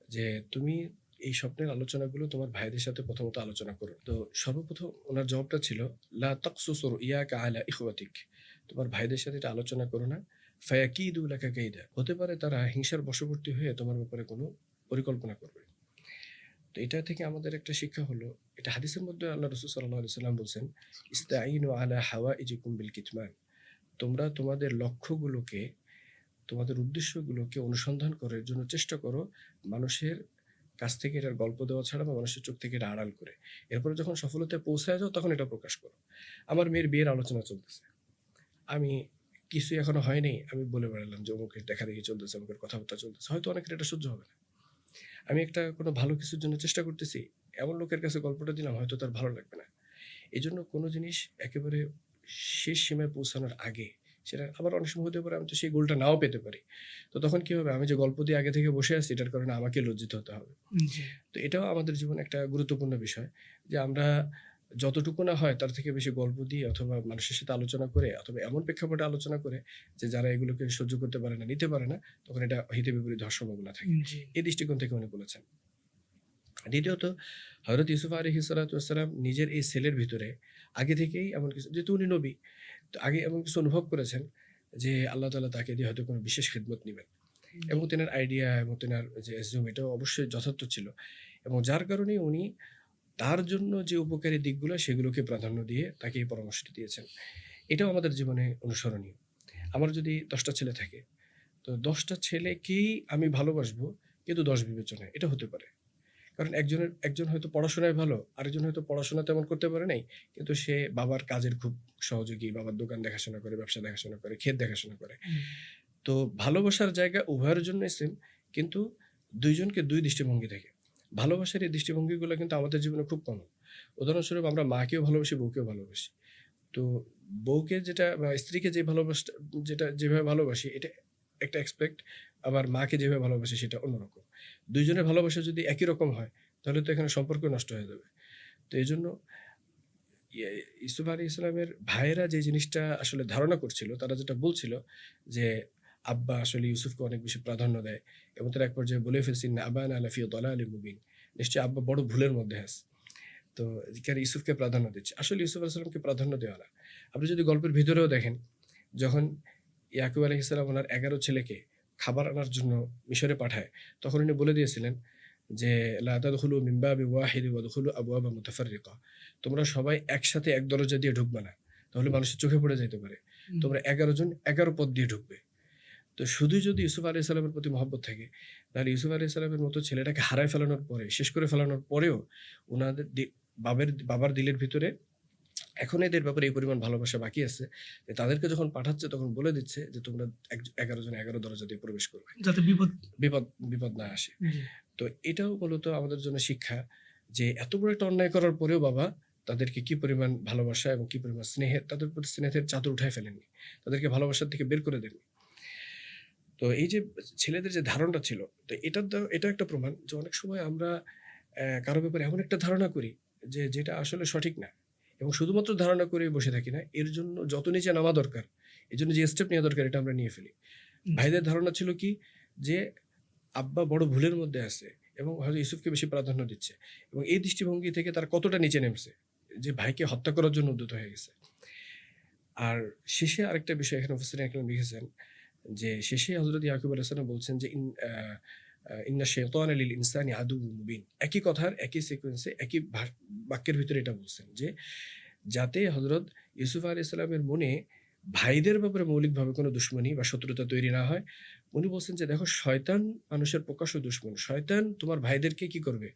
যে, "তুমি এই স্বপ্নের আলোচনাগুলো তোমার ভাইদের সাথে প্রথমত আলোচনা করো।" তো সর্বপ্রথম উনার জবাবটা ছিল, "লা তাকসুস রুইয়াকা আলা ইখওয়াতিক।" তোমার ভাইদের সাথে এটা আলোচনা করো না। ফায়াকিদু লাকা কাইদা। হতে পারে তারা হিংসার বশবর্তী হয়ে তোমার ব্যাপারে কোনো পরিকল্পনা করবে। তো এটা থেকে আমাদের একটা শিক্ষা হলো, এটা হাদিসের মধ্যে আল্লাহ রাসূল সাল্লাল্লাহু আলাইহি সাল্লাম বলছেন, "ইস্তাঈনু আলা হাওয়াইজিকুম বিল কিতমান।" তোমরা তোমাদের লক্ষ্যগুলোকে, তোমাদের উদ্দেশ্যগুলোকে অনুসন্ধান করার জন্য চেষ্টা করো মানুষের কাছ থেকে এটার গল্প দেওয়া ছাড়া বা মানুষের চোখ থেকে এটা আড়াল করে। এরপরে যখন সফলতায় পৌঁছায় যাও তখন এটা প্রকাশ করো। আমার মেয়ের বিয়ের আলোচনা চলতেছে। আমি কিছুই এখনো হয়নি। আমি বলে বেড়ালাম যে অমুকের দেখাদেখি চলতেছে, অমুকের কথাবার্তা চলতেছে। হয়তো অনেকের এটা সহ্য হবে না। আমি একটা কোনো ভালো কিছুর জন্য চেষ্টা করতেছি। এমন লোকের কাছে গল্পটা দিলাম হয়তো তার ভালো লাগবে না। এজন্য কোনো জিনিস একেবারে শেষ সীমায় পৌঁছানোর আগে সেটা আবার অনেক সময় হতে পারে আমি তো সেই গোলটা নাও পেতে পারি। তো তখন কি হবে? আমি যে গল্প দিয়ে আগে থেকে বসে আছি এটার কারণে আমাকে লজ্জিত হতে হবে। জি। তো এটাও আমাদের জীবনে একটা গুরুত্বপূর্ণ বিষয় যে আমরা যতটুকু না হয় তার থেকে বেশি গল্প দিয়ে অথবা মানুষের সাথে আলোচনা করে অথবা এমন প্রেক্ষাপটে আলোচনা করে যে যারা এগুলোকে সহ্য করতে পারে না, নিতে পারে না, তখন এটা হিতে বিপরীত হওয়ার সম্ভাবনা থাকে। জি। এই দৃষ্টিকোণ থেকে উনি বলেছেন। দ্বিতীয়ত হযরত ইউসুফ আলাইহিস সালাতু ওয়াস সালাম নিজের এই সেলের ভিতরে আগে থেকেই এমন কিছু, যেহেতু উনি নবী, তো আগে এমন কিছু অনুভব করেছেন যে আল্লাহ তাআলা তাকে দিয়ে হয়তো কোনো বিশেষ খিদমত নিবেন। এবং তেনার আইডিয়া এবং তেনার যে অ্যাজিউম এটাও অবশ্যই যথার্থ ছিল। এবং যার কারণে উনি তার জন্য যে উপকারী দিকগুলো সেগুলোকে প্রাধান্য দিয়ে তাকে এই পরামর্শটি দিয়েছেন। এটাও আমাদের জীবনে অনুসরণীয়। আমার যদি ১০ টা ছেলে থাকে, তো ১০ টা ছেলেকেই আমি ভালোবাসবো কিন্তু ১০ বিবেচনায়। এটা হতে পারে। কারণ একজন হয়তো পড়াশোনায় ভালো, আরেকজন হয়তো পড়াশোনা তেমন করতে পারে নাই। কিন্তু সে বাবার কাজের খুব সহযোগী, বাবার দোকান দেখাশোনা করে, ব্যবসা দেখাশোনা করে, ক্ষেত দেখাশোনা করে। তো ভালোবাসার জায়গা উভয়ের জন্যই সেম, কিন্তু ২ জনকে ২ দৃষ্টিভঙ্গি থেকে। ভালোবাসার এই দৃষ্টিভঙ্গিগুলো কিন্তু আমাদের জীবনে খুব কমন। উদাহরণস্বরূপ আমরা মাকেও ভালোবাসি, বউকেও ভালোবাসি। তো বউকে যেটা বা স্ত্রীকে যে ভালোবাসাটা, যেটা যেভাবে ভালোবাসি এটা একটা এক্সপেক্ট, আবার মাকে যেভাবে ভালোবাসি সেটা অন্যরকম। ২ জনের ভালোবাসা যদি একই রকম হয় তাহলে তো এখানে সম্পর্ক নষ্ট হয়ে যাবে। তো এজন্য ইয়ে ইউসুফ আলাইহিস সালামের ভাইয়েরা যে জিনিসটা আসলে ধারণা করছিল, তারা যেটা বলছিল যে, আব্বা আসলে ইউসুফকে অনেক বেশি প্রাধান্য দেয় এবং তারা এক পর্যায়ে বলে ফেলছে, ইন্না আবানা লাফি দালালিম মুবিন। নিশ্চয়ই আব্বা বড় ভুলের মধ্যে আছে। তো এখানে ইউসুফকে প্রাধান্য দিচ্ছে। আসলে ইউসুফ আলাইহিস সালামকে প্রাধান্য দেওয়া না। আপনি যদি গল্পের ভিতরেও দেখেন, যখন ইয়াকুব আলাইহিস সালাম উনার ১১ ছেলেকে খাবার আনার জন্য মিশরে পাঠায়, তখন উনি বলে দিয়েছিলেন যে, লা তাদখুলু মিন বাবিন ওয়াহিদিন ওয়াদখুলু আবওয়াবান মুতাফাররিকা। তোমরা সবাই একসাথে এক দরজা দিয়ে ঢুকবে না। তাহলে মানুষের চোখে পড়ে যাইতে পারে। তোমরা ১১ জন ১১ পথ দিয়ে ঢুকবে। তো শুধুই যদি ইউসুফ আলাইহিস সালামের প্রতি মহব্বত থাকে, তাহলে ইউসুফ আলাইহিস সালামের মতো ছেলেটাকে হারায় ফেলানোর পরে, শেষ করে ফেলানোর পরেও উনাদের বাবার দিলের ভিতরে এখনো এদের ব্যাপারে এই পরিমাণ ভালোবাসা বাকি আছে যে তাদেরকে যখন পাঠাচ্ছে তখন বলে দিচ্ছে যে, তোমরা ১১ জন ১১ দরজা দিয়ে প্রবেশ করবে। যাতে বিপদ। বিপদ বিপদ না আসে। জি। তো এটাও মূলত আমাদের জন্য শিক্ষা যে এত বড় একটা অন্যায় করার পরেও বাবা তাদেরকে কি পরিমাণ ভালোবাসা এবং কি পরিমাণ স্নেহের, তাদের প্রতি স্নেহের চাদর উঠায় ফেলেননি। তাদেরকে ভালোবাসার থেকে বের করে দেননি। তো এই যে ছেলেদের যে ধারণাটা ছিল, তো এটাও একটা প্রমাণ যে অনেক সময় আমরা কারো ব্যাপারে এমন একটা ধারণা করি যে যেটা আসলে সঠিক না। এবং শুধুমাত্র ধারণা করেই বসে থাকি না। এর জন্য যত নিচে নামা দরকার, এজন্য যে স্টেপ নেওয়া দরকার এটা আমরা নিয়ে ফেলি। জি। ভাইদের ধারণা ছিল কি যে আব্বা বড় ভুলের মধ্যে আছে এবং হয়তো ইউসুফকে বেশি প্রাধান্য দিচ্ছে। এবং এই দৃষ্টিভঙ্গি থেকে তারা কতটা নিচে নেমেছে যে ভাইকে হত্যা করার জন্য উদ্যত হয়ে গেছে। আর শেষে আরেকটা বিষয় এখানে মুফাসসিরিন একরাম লিখেছেন যে শেষে হযরত ইয়াকুব আলাইহিস সালাম বলছেন যে ইন্না শাইতানা লিল ইনসানি আদুউম মুবিন। একই কথার একই সিকোয়েন্সে একই বাক্যের ভিতরে এটা বলছেন যে যাতে হযরত ইউসুফ আলাইহিস সালামের মনে ভাইদের ব্যাপারে মৌলিকভাবে কোনো দুশমনি বা শত্রুতা তৈরি না হয়। উনি বলছেন যে, "দেখো শয়তান মানুষের প্রকাশ্য দুশমন। শয়তান তোমার ভাইদেরকে কি করবে?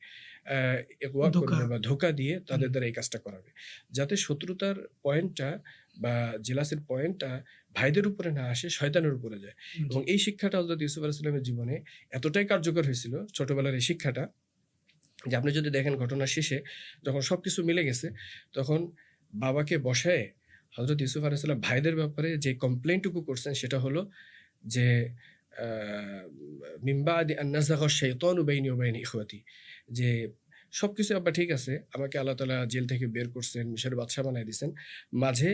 আ ইগওয়া ধোঁকা। করবে বা ধোঁকা দিয়ে তাদের হুম। দ্বারা এই কাজটা করাবে। যাতে শত্রুতার পয়েন্টটা বা জেলাসির পয়েন্টটা ভাইদের উপরে না আসে, শয়তানের উপরে যায়।" জি। এবং এই শিক্ষাটা হযরত ইউসুফ আলাইহিস সালামের জীবনে এতটাই কার্যকর হয়েছিল, ছোটবেলার এই শিক্ষাটা, যে আপনি যদি দেখেন ঘটনার শেষে যখন সবকিছু মিলে গেছে, তখন বাবাকে বসায়ে হযরত ইউসুফ আলাইহিস সালাম ভাইদের ব্যাপারে যে কমপ্লেইনটুকু করছেন সেটা হলো যে, আ মিন বাদি আন নাযাগা আশ-শাইতানু বাইনি ওয়া বাইনা ইখওয়াতি, যে সবকিছু আব্বা ঠিক আছে। আমাকে আল্লাহ তাআলা জেল থেকে বের করছেন, মিশরের বাদশা বানায় দিছেন। মাঝে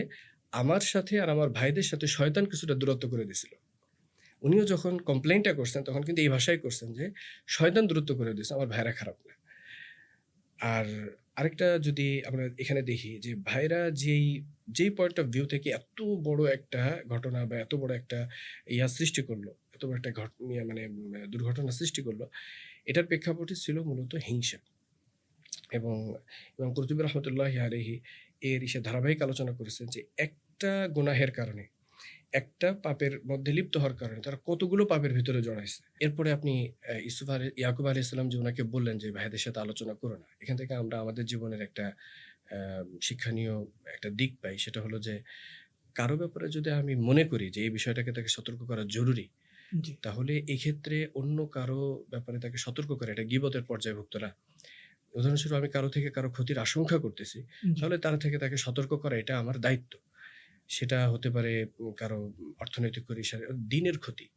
আমার সাথে আর আমার ভাইদের সাথে শয়তান কিছুটা দূরত্ব করে দিয়েছিল। উনিও যখন কমপ্লেইনটা করছেন তখন কিন্তু এই ভাষায় করছেন যে শয়তান দূরত্ব করে দিয়েছে, আমার ভাইরা খারাপ না। আর আরেকটা যদি আমরা এখানে দেখি যে ভাইরা যেই পয়েন্ট অফ ভিউ থেকে এত বড় একটা ঘটনা বা এত বড় একটা সৃষ্টি করলো, এত বড় একটা মানে দুর্ঘটনা সৃষ্টি করলো, এটার প্রেক্ষাপটে ছিল মূলত হিংসা। এবং ইমাম কুরতুবী রহমতুল্লাহি আলাইহি এর ধারাবাহিক আলোচনা করেছেন যে একটা গুনাহের কারণে, একটা পাপের মধ্যে লিপ্ত হওয়ার কারণে তারা কতগুলো পাপের ভিতরে জড়াইছে। এরপরে আপনি ইয়াকুব আলাইহিস সালাম যে উনাকে বললেন যে ভাইদের সাথে আলোচনা করো না। এখান থেকে আমরা আমাদের জীবনের একটা শিক্ষণীয় একটা দিক পাই। সেটা হলো যে কারো ব্যাপারে যদি আমি মনে করি যে এই বিষয়টাকে তাকে সতর্ক করা জরুরি, জি, তাহলে এক্ষেত্রে অন্য কারো ব্যাপারে তাকে সতর্ক করা এটা গীবতের পর্যায়ভুক্ত না। উদাহরণস্বরূপ আমি কারো থেকে কারো ক্ষতির আশঙ্কা করতেছি, জি, তাহলে তার থেকে তাকে সতর্ক করা এটা আমার দায়িত্ব। সেটা হতে পারে কারো অর্থনৈতিক দিনের ক্ষতি।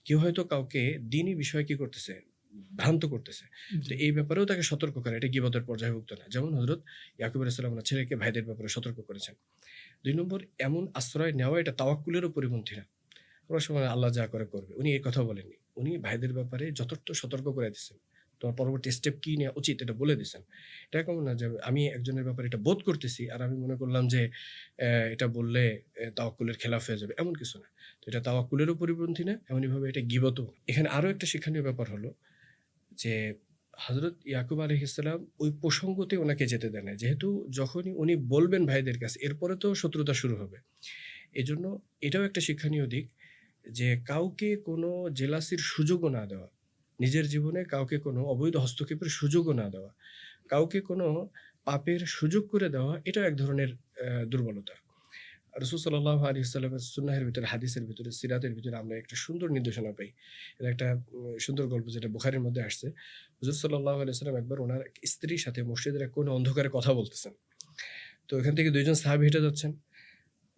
কেউ হয়তো কাউকে দিনী বিষয়ে কি করতেছে? ভ্রান্ত করতেছে। তো জি, এই ব্যাপারেও তাকে সতর্ক করা এটা গীবতের পর্যায়ভুক্ত না। যেমন হযরত ইয়াকুব আলাইহিস সালাম উনার ছেলেকে ভাইদের ব্যাপারে সতর্ক করেছেন। ২ নম্বর, এমন আশ্রয় নেওয়া এটা তাওয়াক্কুলেরও পরিপন্থী না। কোন সময় আল্লাহ যা করে করবে। উনি এই কথা বলেননি। উনি ভাইদের ব্যাপারে যথার্থ সতর্ক করে দিয়েছেন। তোমার পরবর্তী স্টেপ কি নেওয়া উচিত এটা বলে দিয়েছেন। এটা কেমন না যে আমি একজনের ব্যাপারে এটা বোধ করতেছি আর আমি মনে করলাম যে এটা বললে তাওয়াক্কুলের খেলাফ হয়ে যাবে। এমন কিছু না। তো এটা তাওয়াক্কুলেরও পরিপন্থী না, এমনিভাবে এটা গীবতও না। এখানে আরো একটা শিক্ষণীয় ব্যাপার হলো যে হযরত ইয়াকুব আলাইহিস সালাম ওই প্রসঙ্গতে উনাকে যেতে দেন নাই। যেহেতু যখনই উনি বলবেন ভাইদের কাছে এরপরে তো শত্রুতা শুরু হবে। এজন্য এটাও একটা শিক্ষণীয় দিক যে কাউকে কোনো জেলাসির সুযোগও না দেওয়া। নিজের জীবনে কাউকে কোনো অবৈধ হস্তক্ষেপের সুযোগও না দেওয়া। কাউকে কোনো পাপের সুযোগ করে দেওয়া এটাও এক ধরনের দুর্বলতা। রাসূল সাল্লাল্লাহু আলাইহি ওয়াসাল্লামের সুন্নাহের ভিতরে, হাদিসের ভিতরে, সিরাতের ভিতরে আমরা একটা সুন্দর নির্দেশনা পাই। এটা একটা সুন্দর গল্প যেটা বুখারীর মধ্যে আসছে। হুজুর সাল্লাল্লাহু আলাইহি ওয়াসাল্লাম একবার উনার স্ত্রীর সাথে মসজিদের এক কোণে অন্ধকারে কথা বলতেছেন। তো এখান থেকে ২ জন সাহাবী হেঁটে যাচ্ছেন।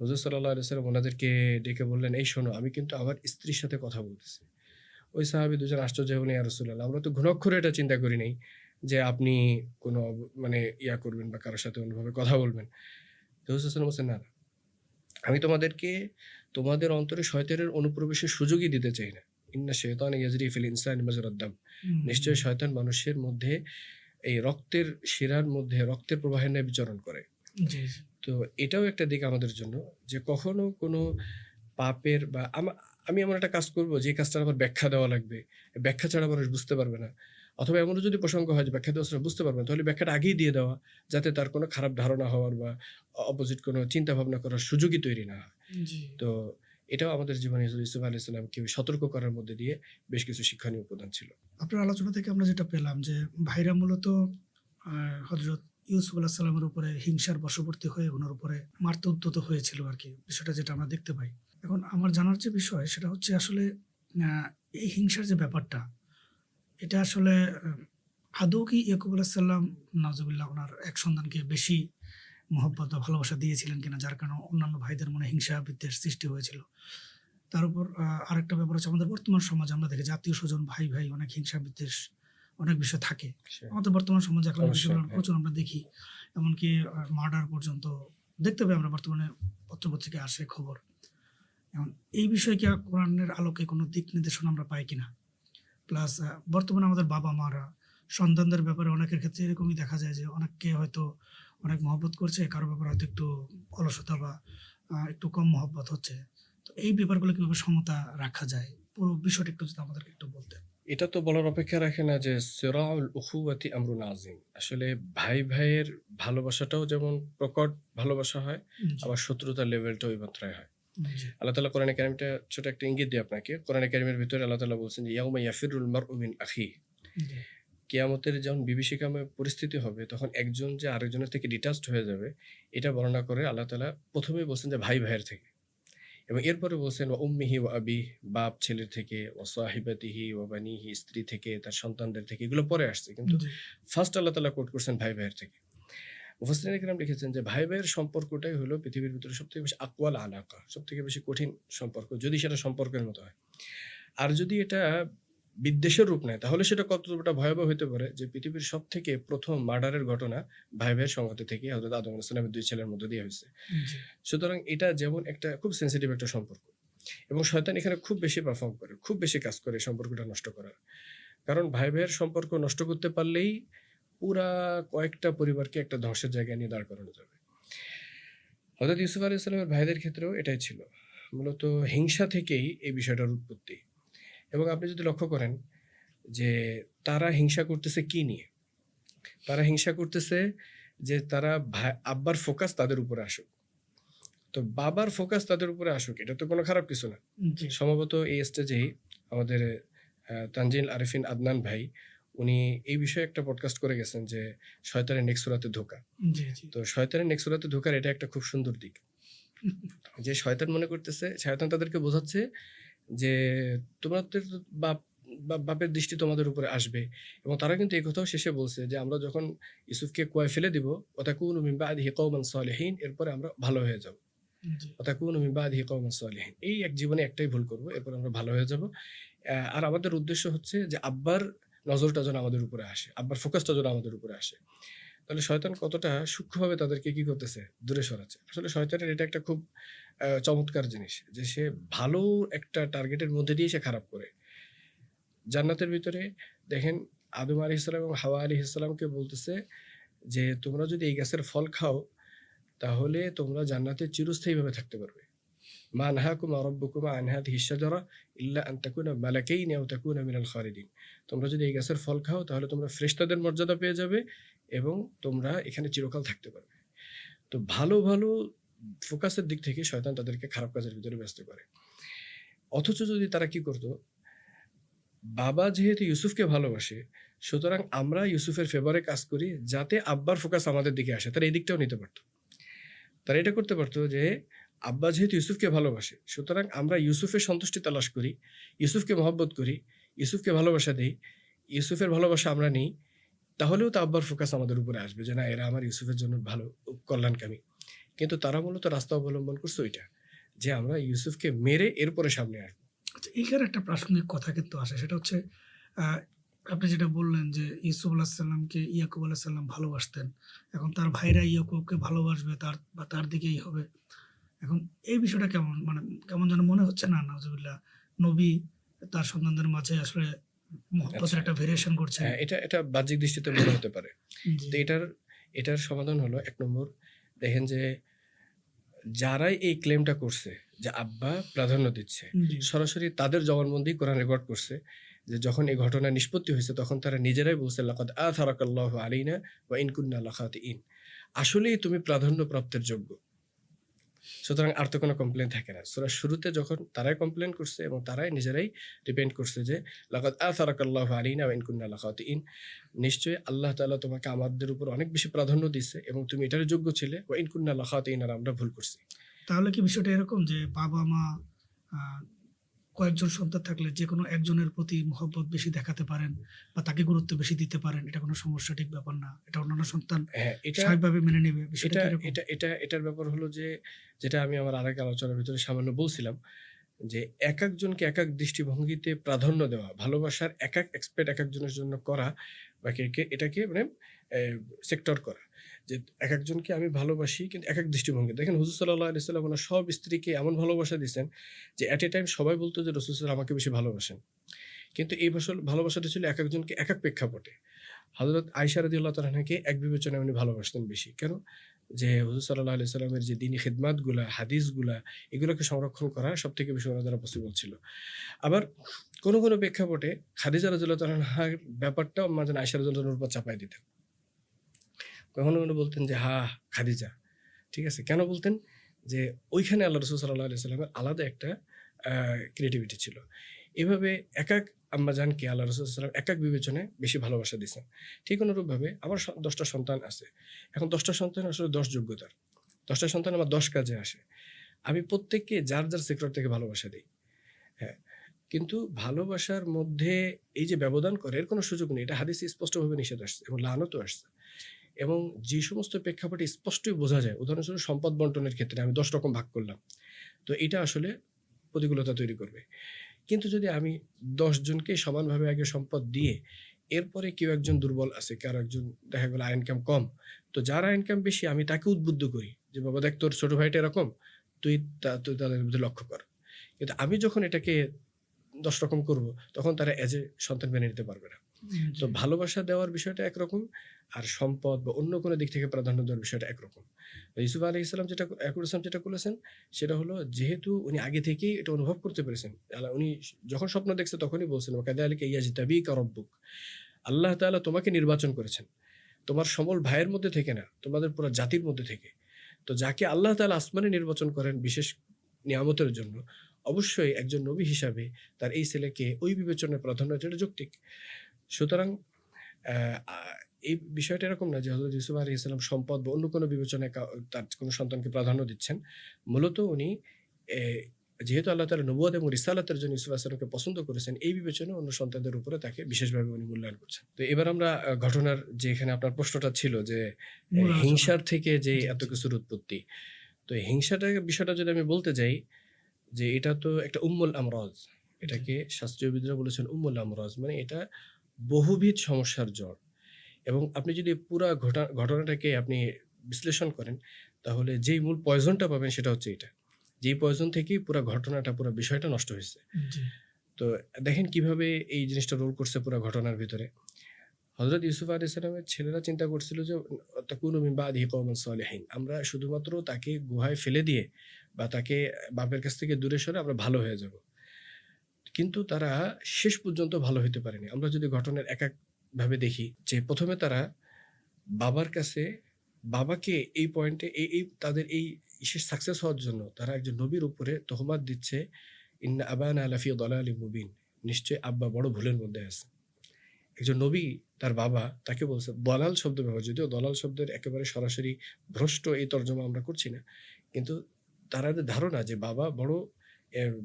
হুজুর সাল্লাল্লাহু আলাইহি ওয়াসাল্লাম উনাদেরকে ডেকে বললেন, "এই শোনো, আমি কিন্তু আমার স্ত্রীর সাথে কথা বলতেছি।" ওই সাহাবী ২ জন আশ্চর্য হয়ে বললেন, "ইয়া রাসূলুল্লাহ, আমরা তো ঘুণাক্ষরে এটা চিন্তা করি নাই যে আপনি কোনো মানে করবেন বা কারো সাথে অন্যভাবে কথা বলবেন।" তো হুজুর সাল্লাল্লাহু আলাইহি ওয়াসাল্লাম বলছেন, "না, না। আমি তোমাদেরকে তোমাদের অন্তরে শয়তানের অনুপ্রবেশের সুযোগই দিতে চাই না। ইন্না শাইতানা ইয়াজরি ফিল ইনসানি মাজরাদ দাম। নিশ্চয়ই শয়তান মানুষের মধ্যে এই রক্তের শিরার মধ্যে রক্তের প্রবাহের ন্যায় বিচরণ করে।" জি, জি, তো এটাও একটা দিক আমাদের জন্য যে কখনো কোনো পাপের বা আমি এমন একটা কাজ করব যে কাজটার আবার ব্যাখ্যা দেওয়া লাগবে। ব্যাখ্যা ছাড়া মানুষ বুঝতে পারবে না। অথবা এমনও যদি প্রসঙ্গ হয় যে ব্যাখ্যা দেওয়া ছাড়া বুঝতে পারবে না, তাহলে ব্যাখ্যাটা আগেই দিয়ে দেওয়া, যাতে তার কোনো খারাপ ধারণা হওয়ার বা অপোজিট কোনো চিন্তা ভাবনা করার সুযোগই তৈরি না হয়। জি। তো এটাও আমাদের জীবনে হযরত ইউসুফ আলাইহিস সালামকে সতর্ক করার মধ্যে দিয়ে বেশ কিছু শিক্ষণীয় উপাদান ছিল। আপনার আলোচনা থেকে আমরা যেটা পেলাম যে ভাইরা মূলত হযরত ইউসুফ আলাইহিস সালামের উপরে হিংসার বশবর্তী হয়ে উনার উপরে মারতে উদ্যত হয়েছিল আরকি। বিষয়টা যেটা আমরা দেখতে পাই। এখন আমার জানার যে বিষয় সেটা হচ্ছে আসলে আ এই হিংসার যে ব্যাপারটা, এটা আসলে আদৌ কি ইয়াকুব আলাইহিস সালাম নাউজুবিল্লাহ উনার এক সন্তানকে বেশি মহব্বত বা ভালোবাসা দিয়েছিলেন কিনা? যার কারণে অন্যান্য ভাইদের মনে হিংসা বিদ্বেষ সৃষ্টি হয়েছিল। তার উপর আরেকটা ব্যাপার হচ্ছে আমাদের বর্তমান সমাজে আমরা দেখি যে আত্মীয়-স্বজন, ভাই অনেক হিংসা বিদ্বেষ অনেক বিষয় থাকে। সে আমাদের বর্তমান সমাজে এখন এই অবশ্যই, বিষয়গুলো হ্যাঁ। প্রচুর আমরা দেখি। এমনকি মার্ডার পর্যন্ত দেখতে পাই আমরা বর্তমানে পত্র-পত্রিকায় আসে খবর। এখন এই বিষয়ে কি কোরআনের আলোকে কোনো দিক নির্দেশনা আমরা পাই কিনা? প্লাস বর্তমানে আমাদের বাবা-মারা সন্তানদের ব্যাপারে অনেকের ক্ষেত্রে এরকমই দেখা যায় যে অনেককে হয়তো অনেক মহব্বত করছে, কারো ব্যাপারে হয়তো একটু অলসতা বা একটু কম মহব্বত হচ্ছে। তো এই ব্যাপারগুলো কিভাবে সমতা রাখা যায়? পুরো বিষয়টা একটু যদি আমাদেরকে একটু বলতেন। এটা তো বলার অপেক্ষা রাখে না যে সিরাউল উখুওয়াতি আমরুন আযীম। আসলে ভাইয়ের ভালোবাসাটাও যেমন প্রকট ভালোবাসা হয়, জি, আবার শত্রুতার লেভেলটাও ওই মাত্রায় হয়। জি, আল্লাহ তাআলা কোরআনে কারিমটা ছোট একটা ইঙ্গিত দিই আপনাকে। কোরআনে কারিমের ভিতরে আল্লাহ তাআলা বলছেন যে ইয়াউমা ইয়াফিরুল মারউ মিন আখিহি। জি, কিয়ামতের যখন বিভীষিকাময় পরিস্থিতি হবে তখন একজন যে আরেকজনের থেকে ডিটাচড হয়ে যাবে, এটা বর্ণনা করে আল্লাহ তাআলা ১ম এই বলছেন যে ভাইয়ের থেকে। এবং এরপরে বলছেন ওয়া উম্মিহি ওয়া আবিহি, বাপ ছেলের থেকে, ওয়া সাহিবাতিহি ওয়া বানিহি, স্ত্রী থেকে, তার সন্তানদের থেকে, এগুলো পরে আসছে। কিন্তু জি, ফার্স্ট আল্লাহ তাআলা কোট করছেন ভাইয়ের থেকে। মুফাসসিরিনে কেরাম লিখেছেন যে ভাইয়ের সম্পর্কটাই হলো পৃথিবীর ভিতরে সবথেকে বেশি আকওয়াল আলাকা, সবথেকে বেশি কঠিন সম্পর্ক, যদি সেটা সম্পর্কের মতো হয়। আর যদি এটা বিদ্বেষের রূপ নেয়, তাহলে সেটা কতটা ভয়াবহ হতে পারে যে পৃথিবীর সবথেকে প্রথম মার্ডারের ঘটনা ভাই ভাইয়ের সংঘাতে থেকে হযরত আদম আলাইহিস সালামের 2 ছেলের মধ্য দিয়ে হয়েছে। জি, সুতরাং এটা যেমন একটা খুব সেনসিটিভ একটা সম্পর্ক এবং শয়তান এখানে খুব বেশি পারফর্ম করে, খুব বেশি কাজ করে এই সম্পর্কটা নষ্ট করার। কারণ ভাই ভাইয়ের সম্পর্ক নষ্ট করতে পারলেই পুরা কয়েকটা পরিবারকে একটা ধ্বংসের জায়গায় নিয়ে দাঁড় করানো যাবে। হযরত ইউসুফ আলাইহিস সালামের ভাইদের ক্ষেত্রেও এটাই ছিল। মূলত হিংসা থেকেই এই বিষয়টার উৎপত্তি। এবং আপনি যদি লক্ষ্য করেন যে তারা হিংসা করতেছে কি নিয়ে? তারা হিংসা করতেছে যে তারা আব্বার ফোকাস তাদের উপরে আসুক। তো বাবার ফোকাস তাদের উপরে আসুক, এটা তো কোনো খারাপ কিছু না। জি, সম্ভবত এই স্টেজেই আমাদের তানজিল আরেফিন আদনান ভাই উনি এই বিষয়ে একটা পডকাস্ট করে গেছেন যে শয়তানের নেক্সট সূরাতে ধোঁকা। জি, জি। তো শয়তানের নেক্সট সূরাতে ধোঁকার এটা একটা খুব সুন্দর দিক। যে শয়তান মনে করতেছে, শয়তান তাদেরকে বোঝাচ্ছে যে তোমাদের বাপ বাপের দৃষ্টি তোমাদের উপরে আসবে এবং তারা কিন্তু এই কথাও শেষে বলছে যে আমরা যখন ইউসুফকে কুয়ায় ফেলে দিব ওয়াতাকুনু মিন বাদিহি কওমান সালিহিন, এরপরে আমরা ভালো হয়ে যাব। জি, ওয়াতাকুনু মিন বাদিহি কওমান সালিহিন, এই এক জীবনে একটাই ভুল করব, এরপর আমরা ভালো হয়ে যাব। আর আমাদের উদ্দেশ্য হচ্ছে যে আব্বার নজরটা যেন আমাদের উপরে আসে, আব্বার ফোকাসটা যেন আমাদের উপরে আসে। তাহলে শয়তান কতটা সূক্ষ্মভাবে তাদেরকে কি করতেছে, দূরে সরাচ্ছে। আসলে শয়তানের এটা একটা খুব চমৎকার জিনিস যে সে ভালো একটা টার্গেটের মধ্যে দিয়ে সে খারাপ করে। জান্নাতের ভিতরে দেখেন আদম আলাইহিস সালাম এবং হাওয়া আলাইহিস সালামকে বলতেছে যে তোমরা যদি এই গাছের ফল খাও তাহলে তোমরা জান্নাতে চিরস্থায়ীভাবে থাকতে পারবে। মা নাহাকুমা রাব্বুকুমা আন হাযিহি শাজারা ইল্লা আন তাকুনা মালাকাইনি আও তাকুনা মিনাল খালিদিন। তোমরা যদি এই গাছের ফল খাও তাহলে তোমরা ফেরেশতাদের মর্যাদা পেয়ে যাবে এবং তোমরা এখানে চিরকাল থাকতে পারবে। তো ভালো, ভালো ফোকাসের দিক থেকে শয়তান তাদেরকে খারাপ কাজের ভিতরে ব্যস্ত করে। অথচ যদি তারা কি করত, বাবা যেহেতু ইউসুফকে ভালোবাসে, সুতরাং আমরা ইউসুফের ফেভারে কাজ করি যাতে আব্বার ফোকাস আমাদের দিকে আসে। তারা এই দিকটাও নিতে পারত। তারা এটা করতে পারত যে আব্বা যেহেতু ইউসুফকে ভালোবাসে, সুতরাং আমরা ইউসুফের সন্তুষ্টি তালাশ করি, ইউসুফকে মহব্বত করি, ইউসুফকে ভালোবাসা দেই, ইউসুফের ভালোবাসা আমরা নিই। তাহলেও তো আব্বার ফোকাস আমাদের উপরে আসবে যে না এরা আমার ইউসুফের জন্য ভালো কল্যাণকামী। কিন্তু তারা মূলত রাস্তা অবলম্বন করছে ওইটা যে আমরা ইউসুফকে মেরে এরপরে সামনে আসবো। আচ্ছা, এইখানে একটা প্রাসঙ্গিক কথা কিন্তু আসে। সেটা হচ্ছে আহ, আপনি যেটা বললেন যে ইউসুফ আলাহিস সাল্লামকে ইয়াকুব আলাহিস সাল্লাম ভালোবাসতেন। এখন তার ভাইরা ইয়াকুবকে ভালোবাসবে, তার তার দিকেই হবে। এখন এই বিষয়টা কেমন, মানে কেমন যেন মনে হচ্ছে না? নাউজুবিল্লাহ, নবী তার সন্তানদের মাঝে আসলে মহব্বতের আচ্ছা, একটা ভেরিয়েশন করছেন। হ্যাঁ, এটা বাহ্যিক দৃষ্টিতে মনে হতে পারে। জি, তো এটার সমাধান হলো ১ নম্বর, দেখেন যে যারাই এই ক্লেমটা করছে যে আব্বা প্রাধান্য দিচ্ছে, জি। সরাসরি তাদের জবানবন্দি কোরআন রেকর্ড করছে যে যখন এই ঘটনা নিষ্পত্তি হয়েছে তখন তারা নিজেরাই বলছে লাকাদ আথারাকাল্লাহু আলাইনা ওয়া ইন কুন্না লাখাতিইন। আসলেই তুমি প্রাধান্য প্রাপ্তের যোগ্য। সুতরাং আর তো কোনো কমপ্লেইন থাকে না। সূরার শুরুতে যখন তারাই কমপ্লেইন করছে এবং তারাই নিজেরাই রিপেন্ট করছে যে লাকাদ আথারাকাল্লাহু আলাইনা ওয়া ইন কুন্না লাখাতিইন। নিশ্চয়ই আল্লাহ তাআলা তোমাকে আমাদের উপর অনেক বেশি প্রাধান্য দিছে এবং তুমি এটার যোগ্য ছিলে, ওয়া ইন কুন্না লাখাতিইন, আর আমরা ভুল করছি। তাহলে কি বিষয়টা এরকম যে বাবা-মা আহ, কয়েকজন সন্তান থাকলে যেকোনো একজনের প্রতি মহব্বত বেশি দেখাতে পারেন বা তাকে গুরুত্ব বেশি দিতে পারেন, এটা কোনো সমস্যা ঠিক ব্যাপার না? এটা অন্যান্য সন্তান হ্যাঁ, স্বাভাবিকভাবে মেনে নেবে, বিষয়টা এটা কি এরকম? এটা এটা এটার ব্যাপার হলো যে যেটা আমি আমার আরেক আলোচনার ভিতরে সামান্য বলছিলাম যে একেকজনকে একেক দৃষ্টিভঙ্গিতে প্রাধান্য দেওয়া, ভালোবাসার একেক এক্সপেক্ট একেকজনের জন্য করা বা এটাকে মানে সেক্টর করা। যে একেকজনকে আমি ভালোবাসি কিন্তু একেক দৃষ্টিভঙ্গি। দেখেন হুজুর সাল্লাল্লাহু আলাইহি ওয়াসাল্লাম ওনার সব স্ত্রীকে এমন ভালোবাসা দিয়েছেন যে এট এ টাইম সবাই বলতো যে রাসূল সাল্লাল্লাহু আমাকে বেশি ভালোবাসেন। কিন্তু এই ভালোবাসাটা ছিল একেকজনকে একেক প্রেক্ষাপটে। হযরত আয়েশা রাদিয়াল্লাহু তাআলা আনহাকে এক বিবেচনায় উনি ভালোবাসতেন বেশি। কেন? যে হুজুর সাল্লাল্লাহু আলাইহি সাল্লামের যে দ্বীনি খিদমাতগুলা, হাদিসগুলা, এগুলোকে সংরক্ষণ করা সবথেকে বেশি ওনার দ্বারা পসিবল ছিল। আবার কোনো প্রেক্ষাপটে খাদিজা রাদিয়াল্লাহু তাআলা আনহার ব্যাপারটাও আম্মা জান আয়েশা রাদিয়াল্লাহু তাআলার উপর চাপায় দিতেন। কখনো বলতেন যে, "হা, খাদিজা।" ঠিক আছে? কেন বলতেন? যে ওইখানে আল্লাহ রাসূল সাল্লাল্লাহু আলাইহি সাল্লামের আলাদা একটা আ ক্রিয়েটিভিটি ছিল। এভাবে একেক আম্মাজানকে আল্লাহ রাসূল সাল্লাল্লাহু আলাইহি একেক বিবেচনায় বেশি ভালোবাসা দিয়েছেন। ঠিক অনুরূপভাবে আমার ১০ টা সন্তান আছে। এখন ১০ টা সন্তান আসলে ১০ যোগ্যতার। ১০ টা সন্তান আমার ১০ কাজে আসে। আমি প্রত্যেককে যার সেক্টর থেকে ভালোবাসা দেই। হ্যাঁ? কিন্তু ভালোবাসার মধ্যে এই যে ব্যবধান করে এর কোনো সুযোগ নেই। এটা হাদিসে স্পষ্টভাবে নিষেধ আসছে এবং লানতও আসছে। এবং যে সমস্ত প্রেক্ষাপটে স্পষ্টই বোঝা যায়, উদাহরণস্বরূপ সম্পদ বন্টনের ক্ষেত্রে আমি ১০ রকম ভাগ করলাম। তো এটা আসলে প্রতিকূলতা তৈরি করবে। কিন্তু যদি আমি 10 জনকে সমানভাবে আগে সম্পদ দিয়ে এরপরে কেউ একজন দুর্বল আছে, কারো একজন দেখা গেল আয় ইনকাম কম, তো যার আয় ইনকাম বেশি আমি তাকে উদ্বুদ্ধ করি যে বাবা দেখ তোর ছোট ভাইটা এরকম, তুই তাদের মধ্যে লক্ষ্য কর। কিন্তু আমি যখন এটাকে 10 রকম করব, তখন তারা এজ এ সন্তান মেনে নিতে পারবে না। তো ভালোবাসা দেওয়ার বিষয়টা একরকম, আর সম্পদ বা অন্য কোনো দিক থেকে প্রাধান্য দেওয়ার বিষয়টা একরকম। ইউসুফ আলাইহিস সালাম যেটা করেছেন সেটা হলো, যেহেতু উনি আগে থেকেই এটা অনুভব করতে পেরেছেন, উনি যখন স্বপ্ন দেখছে তখনই বলছেন ওয়াকাযালিকা ইয়াজতাবিকা রাব্বুক, আল্লাহ তাআলা তোমাকে নির্বাচন করেছেন তোমার সমল ভাইয়ের মধ্যে থেকে না, তোমাদের পুরো জাতির মধ্যে থেকে। তো যাকে আল্লাহ তাআলা আসমানে নির্বাচন করেন বিশেষ নিয়ামতের জন্য, অবশ্যই একজন নবী হিসাবে তার এই ছেলেকে ওই বিবেচনায় প্রাধান্য দেওয়াটা যৌক্তিক। সুতরাং এই বিষয়টা এরকম না যে হযরত ইউসুফ আলাইহিস সালাম সম্পদ বা অন্য কোনো বিবেচনায় তার কোনো সন্তানকে প্রাধান্য দিচ্ছেন। মূলত উনি যেহেতু আল্লাহ তাআলা নবুয়ত এবং রিসালাতের জন্য ইউসুফ আলাইহিস সালামকে পছন্দ করেছেন, এই বিবেচনায় অন্য সন্তানদের উপরে তাকে বিশেষভাবে উনি মূল্যায়ন করছেন। তো এবার আমরা ঘটনার যে এখানে আপনার প্রশ্নটা ছিল যে মূল আলোচনা। হিংসার থেকে যে জি, এত জি। কিছুর উৎপত্তি। তো এই হিংসাটার বিষয়টা যদি আমি বলতে যাই, যে এটা তো একটা উম্মুল আমরাজ। এটাকে শাস্ত্রীয়বিদরা বলেছেন উম্মুল আমরাজ, মানে এটা বহুবিধ সমস্যার জড়। এবং আপনি যদি পুরা ঘটনাটাকে আপনি বিশ্লেষণ করেন, তাহলে যেই মূল পয়জনটা পাবেন সেটা হচ্ছে এটা। যেই পয়জন থেকেই পুরা ঘটনাটা, পুরা বিষয়টা নষ্ট হয়েছে। জি, তো দেখেন কিভাবে এই জিনিসটা রোল করছে পুরা ঘটনার ভিতরে। হযরত ইউসুফ আলাইহিস সালামের ছেলেরা চিন্তা করছিল যে তাকুনু মিন বাদিহি কওমান সালিহিন, আমরা শুধুমাত্র তাকে গুহায় ফেলে দিয়ে বা তাকে বাপের কাছ থেকে দূরে সরে আমরা ভালো হয়ে যাব। কিন্তু তারা শেষ পর্যন্ত ভালো হইতে পারেনি। আমরা যদি ঘটনার এক ভাবে দেখি, যে প্রথমে তারা বাবার কাছে, বাবাকে এই পয়েন্টে এই তাদের এই সাকসেস হওয়ার জন্য তারা একজন নবীর উপরে তহমাত দিচ্ছে, ইন্না আবানা লাফি দালালিম মুবিন, নিশ্চয়ই আব্বা বড় ভুলের মধ্যে আছে। একজন নবী তার বাবা তাকে বলছে, দলাল শব্দ ব্যবহার, যদিও দলাল শব্দের একেবারে সরাসরি ভ্রষ্ট এই তর্জমা আমরা করছি না, কিন্তু তাদের ধারণা যে বাবা বড়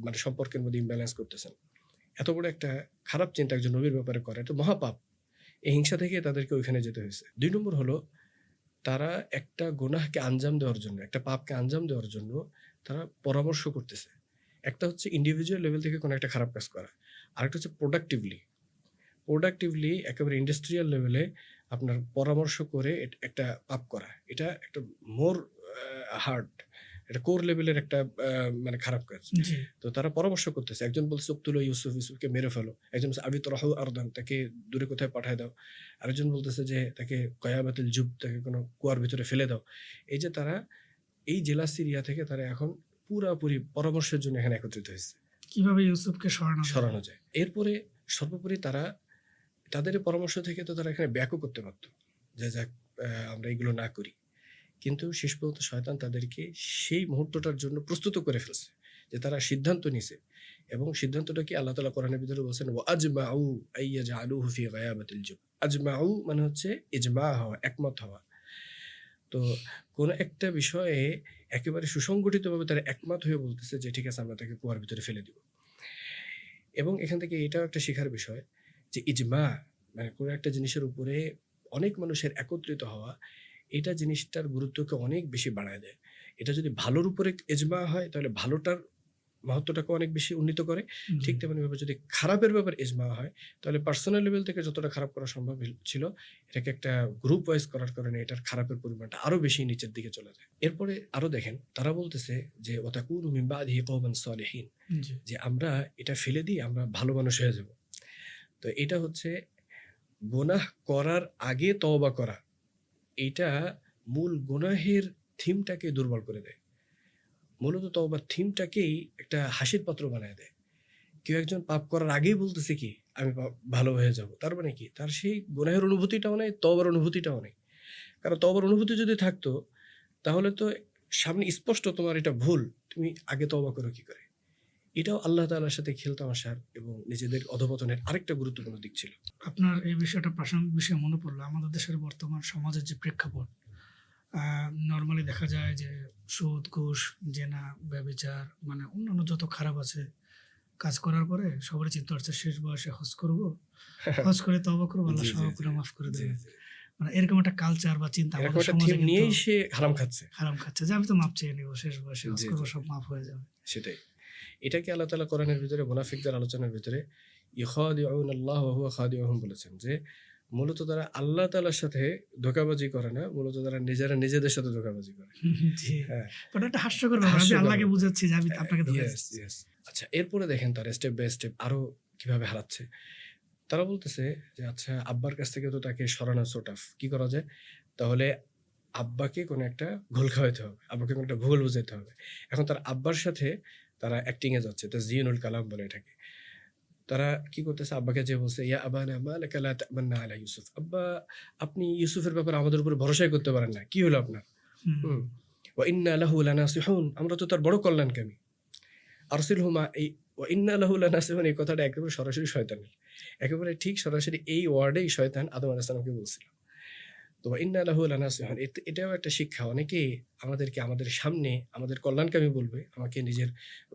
মানে সম্পর্কের মধ্যে ইমব্যালেন্স করতেছেন। এত বড় একটা খারাপ চিন্তা একজন নবীর ব্যাপারে করে, এটা মহাপাপ। এই হিংসা থেকে তাদেরকে ওইখানে যেতে হয়েছে। ২ নম্বর হলো, তারা একটা গুনাহকে আঞ্জাম দেওয়ার জন্য, একটা পাপকে আঞ্জাম দেওয়ার জন্য তারা পরামর্শ করতেছে। একটা হচ্ছে ইন্ডিভিজুয়াল লেভেল থেকে কোনো একটা খারাপ কাজ করা, আরেকটা হচ্ছে প্রোডাক্টিভলি একেবারে ইন্ডাস্ট্রিয়াল লেভেলে আপনার পরামর্শ করে একটা পাপ করা। এটা একটা মোর হার্ড, এটা কোর লেভেলের একটা মানে খারাপ কাজ। জি। তো তারা পরামর্শ করতেছে। একজন বলছে উকতুলু ইউসুফকে মেরে ফেলো। একজন বলছে আবিতরাহু আরদান, তাকে দূরে কোথায় পাঠায় দাও। আরেকজন বলতেছে যে তাকে গয়াবাতিল জুব, তাকে কোনো কুয়ার ভিতরে ফেলে দাও। এই যে তারা এই জেলা সিরিয়া থেকে তারা এখন পুরাপুরি পরামর্শের জন্য এখানে একত্রিত হয়েছে। কিভাবে ইউসুফকে সরানো যায়। এরপরে সর্বোপরি তারা তাদের এই পরামর্শ থেকে তো তারা এখানে ব্যাকও করতে পারত যে যাক আমরা এগুলো না করি। কিন্তু শেষ পর্যন্ত শয়তান তাদেরকে সেই মুহূর্তটার জন্য প্রস্তুত করে ফেলছে, যে তারা সিদ্ধান্ত নিছে। এবং সিদ্ধান্তটা কি আল্লাহ তাআলা কোরআনের ভিতরে বলছেন, ওয়া আজমাউ আইয়াজআলুহু ফি গায়াবাতিল জুব। আজমাউ মানে হচ্ছে ইজমা হওয়া, একমত হওয়া। তো কোন একটা বিষয়ে একেবারে সুসংগঠিতভাবে তারা একমত হয়ে বলতেছে যে ঠিক আছে আমরা তাকে কুয়ার ভিতরে ফেলে দিব। এবং এখান থেকে এটাও একটা শেখার বিষয় যে ইজমা মানে কোনো একটা জিনিসের উপরে অনেক মানুষের একত্রিত হওয়া, এটা জিনিসটার গুরুত্বকে অনেক বেশি বাড়ায় দেয়। এটা যদি ভালোর উপরে ইজমা হয় তাহলে ভালোটার মাহাত্ম্যটাকে অনেক বেশি উন্নীত করে। ঠিক তেমনিভাবে যদি খারাপের ব্যাপারে ইজমা হয় তাহলে পার্সোনাল লেভেল থেকে যতটা খারাপ করা সম্ভব ছিল, এটাকে একটা গ্রুপ ওয়াইজ করার কারণে এটার খারাপের পরিমাণটা আরো বেশি নিচের দিকে চলে যায়। এরপরে আরো দেখেন তারা বলতেছে যে ওয়াতাকুনু মিন বাদিহি কওমান সালিহিন, জি, যে আমরা এটা ফেলে দিই আমরা ভালো মানুষ হয়ে যাব। তো এটা হচ্ছে গুনাহ করার আগে তওবা করা, এটা মূল গুনাহের থিমটাকে দুর্বল করে দেয়। মূলত তওবার থিমটাকেই একটা হাসির পাত্র বানায় দেয়। কেউ একজন পাপ করার আগেই বলতেছে কি আমি ভালো হয়ে যাব, তার মানে কি তার সেই গুনাহের অনুভূতিটাও নেই, তওবার অনুভূতিটাও নেই। কারণ তওবার অনুভূতি যদি থাকতো তাহলে তো সামনে স্পষ্ট তোমার এটা ভুল, তুমি আগে তওবা করো কি করে। এটাও আল্লাহ তাআলার সাথে খেলতামাশার এবং নিজেদের অধঃপতনের আরেকটা গুরুত্বপূর্ণ দিক ছিল। আপনার এই বিষয়টা প্রাসঙ্গিক বিষয় মনে পড়লো। আমাদের দেশের বর্তমান সমাজের যে প্রেক্ষাপট, নরমালি দেখা যায় যে সুদ, ঘুষ, জেনা, ব্যভিচার মানে অন্যান্য যত খারাপ আছে, কাজ করার পরে সবারই চিন্তা হচ্ছে শেষ বয়সে হজ করব, হজ করে তওবা করবো, আল্লাহ জি, জি, সব জি, গুনাহ মাফ করে জি, দেবে। জি। মানে এরকম একটা কালচার বা চিন্তা এরকম আমাদের একটা সমাজে থিম কিন্তু নিয়েই সে হারাম খাচ্ছে। হারাম খাচ্ছে যে আমি তো মাপ চেয়ে নিব, শেষ বয়সে হজ জি, করবো, জি। সব মাফ হয়ে যাবে। সেটাই। এটাকে আল্লাহ তাআলা কোরআনের ভিতরে মুনাফিকদের আলোচনার ভিতরে ইখাদিউনা আল্লাহ ওয়া হুয়া খাদিউহুম বলেছেন, যে মূলত তারা আল্লাহ তাআলার সাথে ধোঁকাবাজি করে না, মূলত তারা নিজেরা নিজেদের সাথে ধোঁকাবাজি করে। জি। হ্যাঁ, ওটা একটা হাস্যকর ব্যাপার। আমি হাস্যকর আল্লাহকে ব্যাপার। বুঝাচ্ছি যে আমি আপনাকে ধোঁকা ইয়েস, দিচ্ছি। ইয়েস। আচ্ছা, এরপরে দেখেন তারা স্টেপ বাই স্টেপ আরো কিভাবে হারাচ্ছে। তারা বলতেছে যে আচ্ছা আব্বার কাছ থেকে তো তাকে সরানো সো টাফ। কি করা যায়? তাহলে আব্বাকে কোনো একটা ঘোল খাওয়াইতে হবে। আব্বাকে কোনো একটা ভূগোল বুঝাইতে হবে। এখন তার আব্বার সাথে তারা অ্যাক্টিং এ যাচ্ছে। তাজয়িনুল কালাম বলে এটাকে। তারা কি করতেছে? আব্বাকে যেয়ে বলছে, "ইয়া আবানা মা লাকা লা তা'মান্না আলা ইউসুফ।" আব্বা, আপনি ইউসুফের ব্যাপারে আমাদের উপর ভরসাই করতে পারেন না। কি হলো আপনার? হুম, হুম। ওয়া ইন্না লাহু লানাসিহুন। আমরা তো তার বড় কল্যাণকামী। আরসিলহু মা এই ওয়া ইন্না লাহু লানাসিহুন, এই কথাটা একেবারে সরাসরি শয়তানের। একেবারে ঠিক সরাসরি এই ওয়ার্ডেই শয়তান আদম আলাইহিস সালামকে বলছিল। তো ওয়া ইন্না লাহু লানাসিহুন, এটাও একটা শিক্ষা। অনেকেই আমাদেরকে আমাদের সামনে আমাদের কল্যাণকামী বলবে, আমাকে নিজের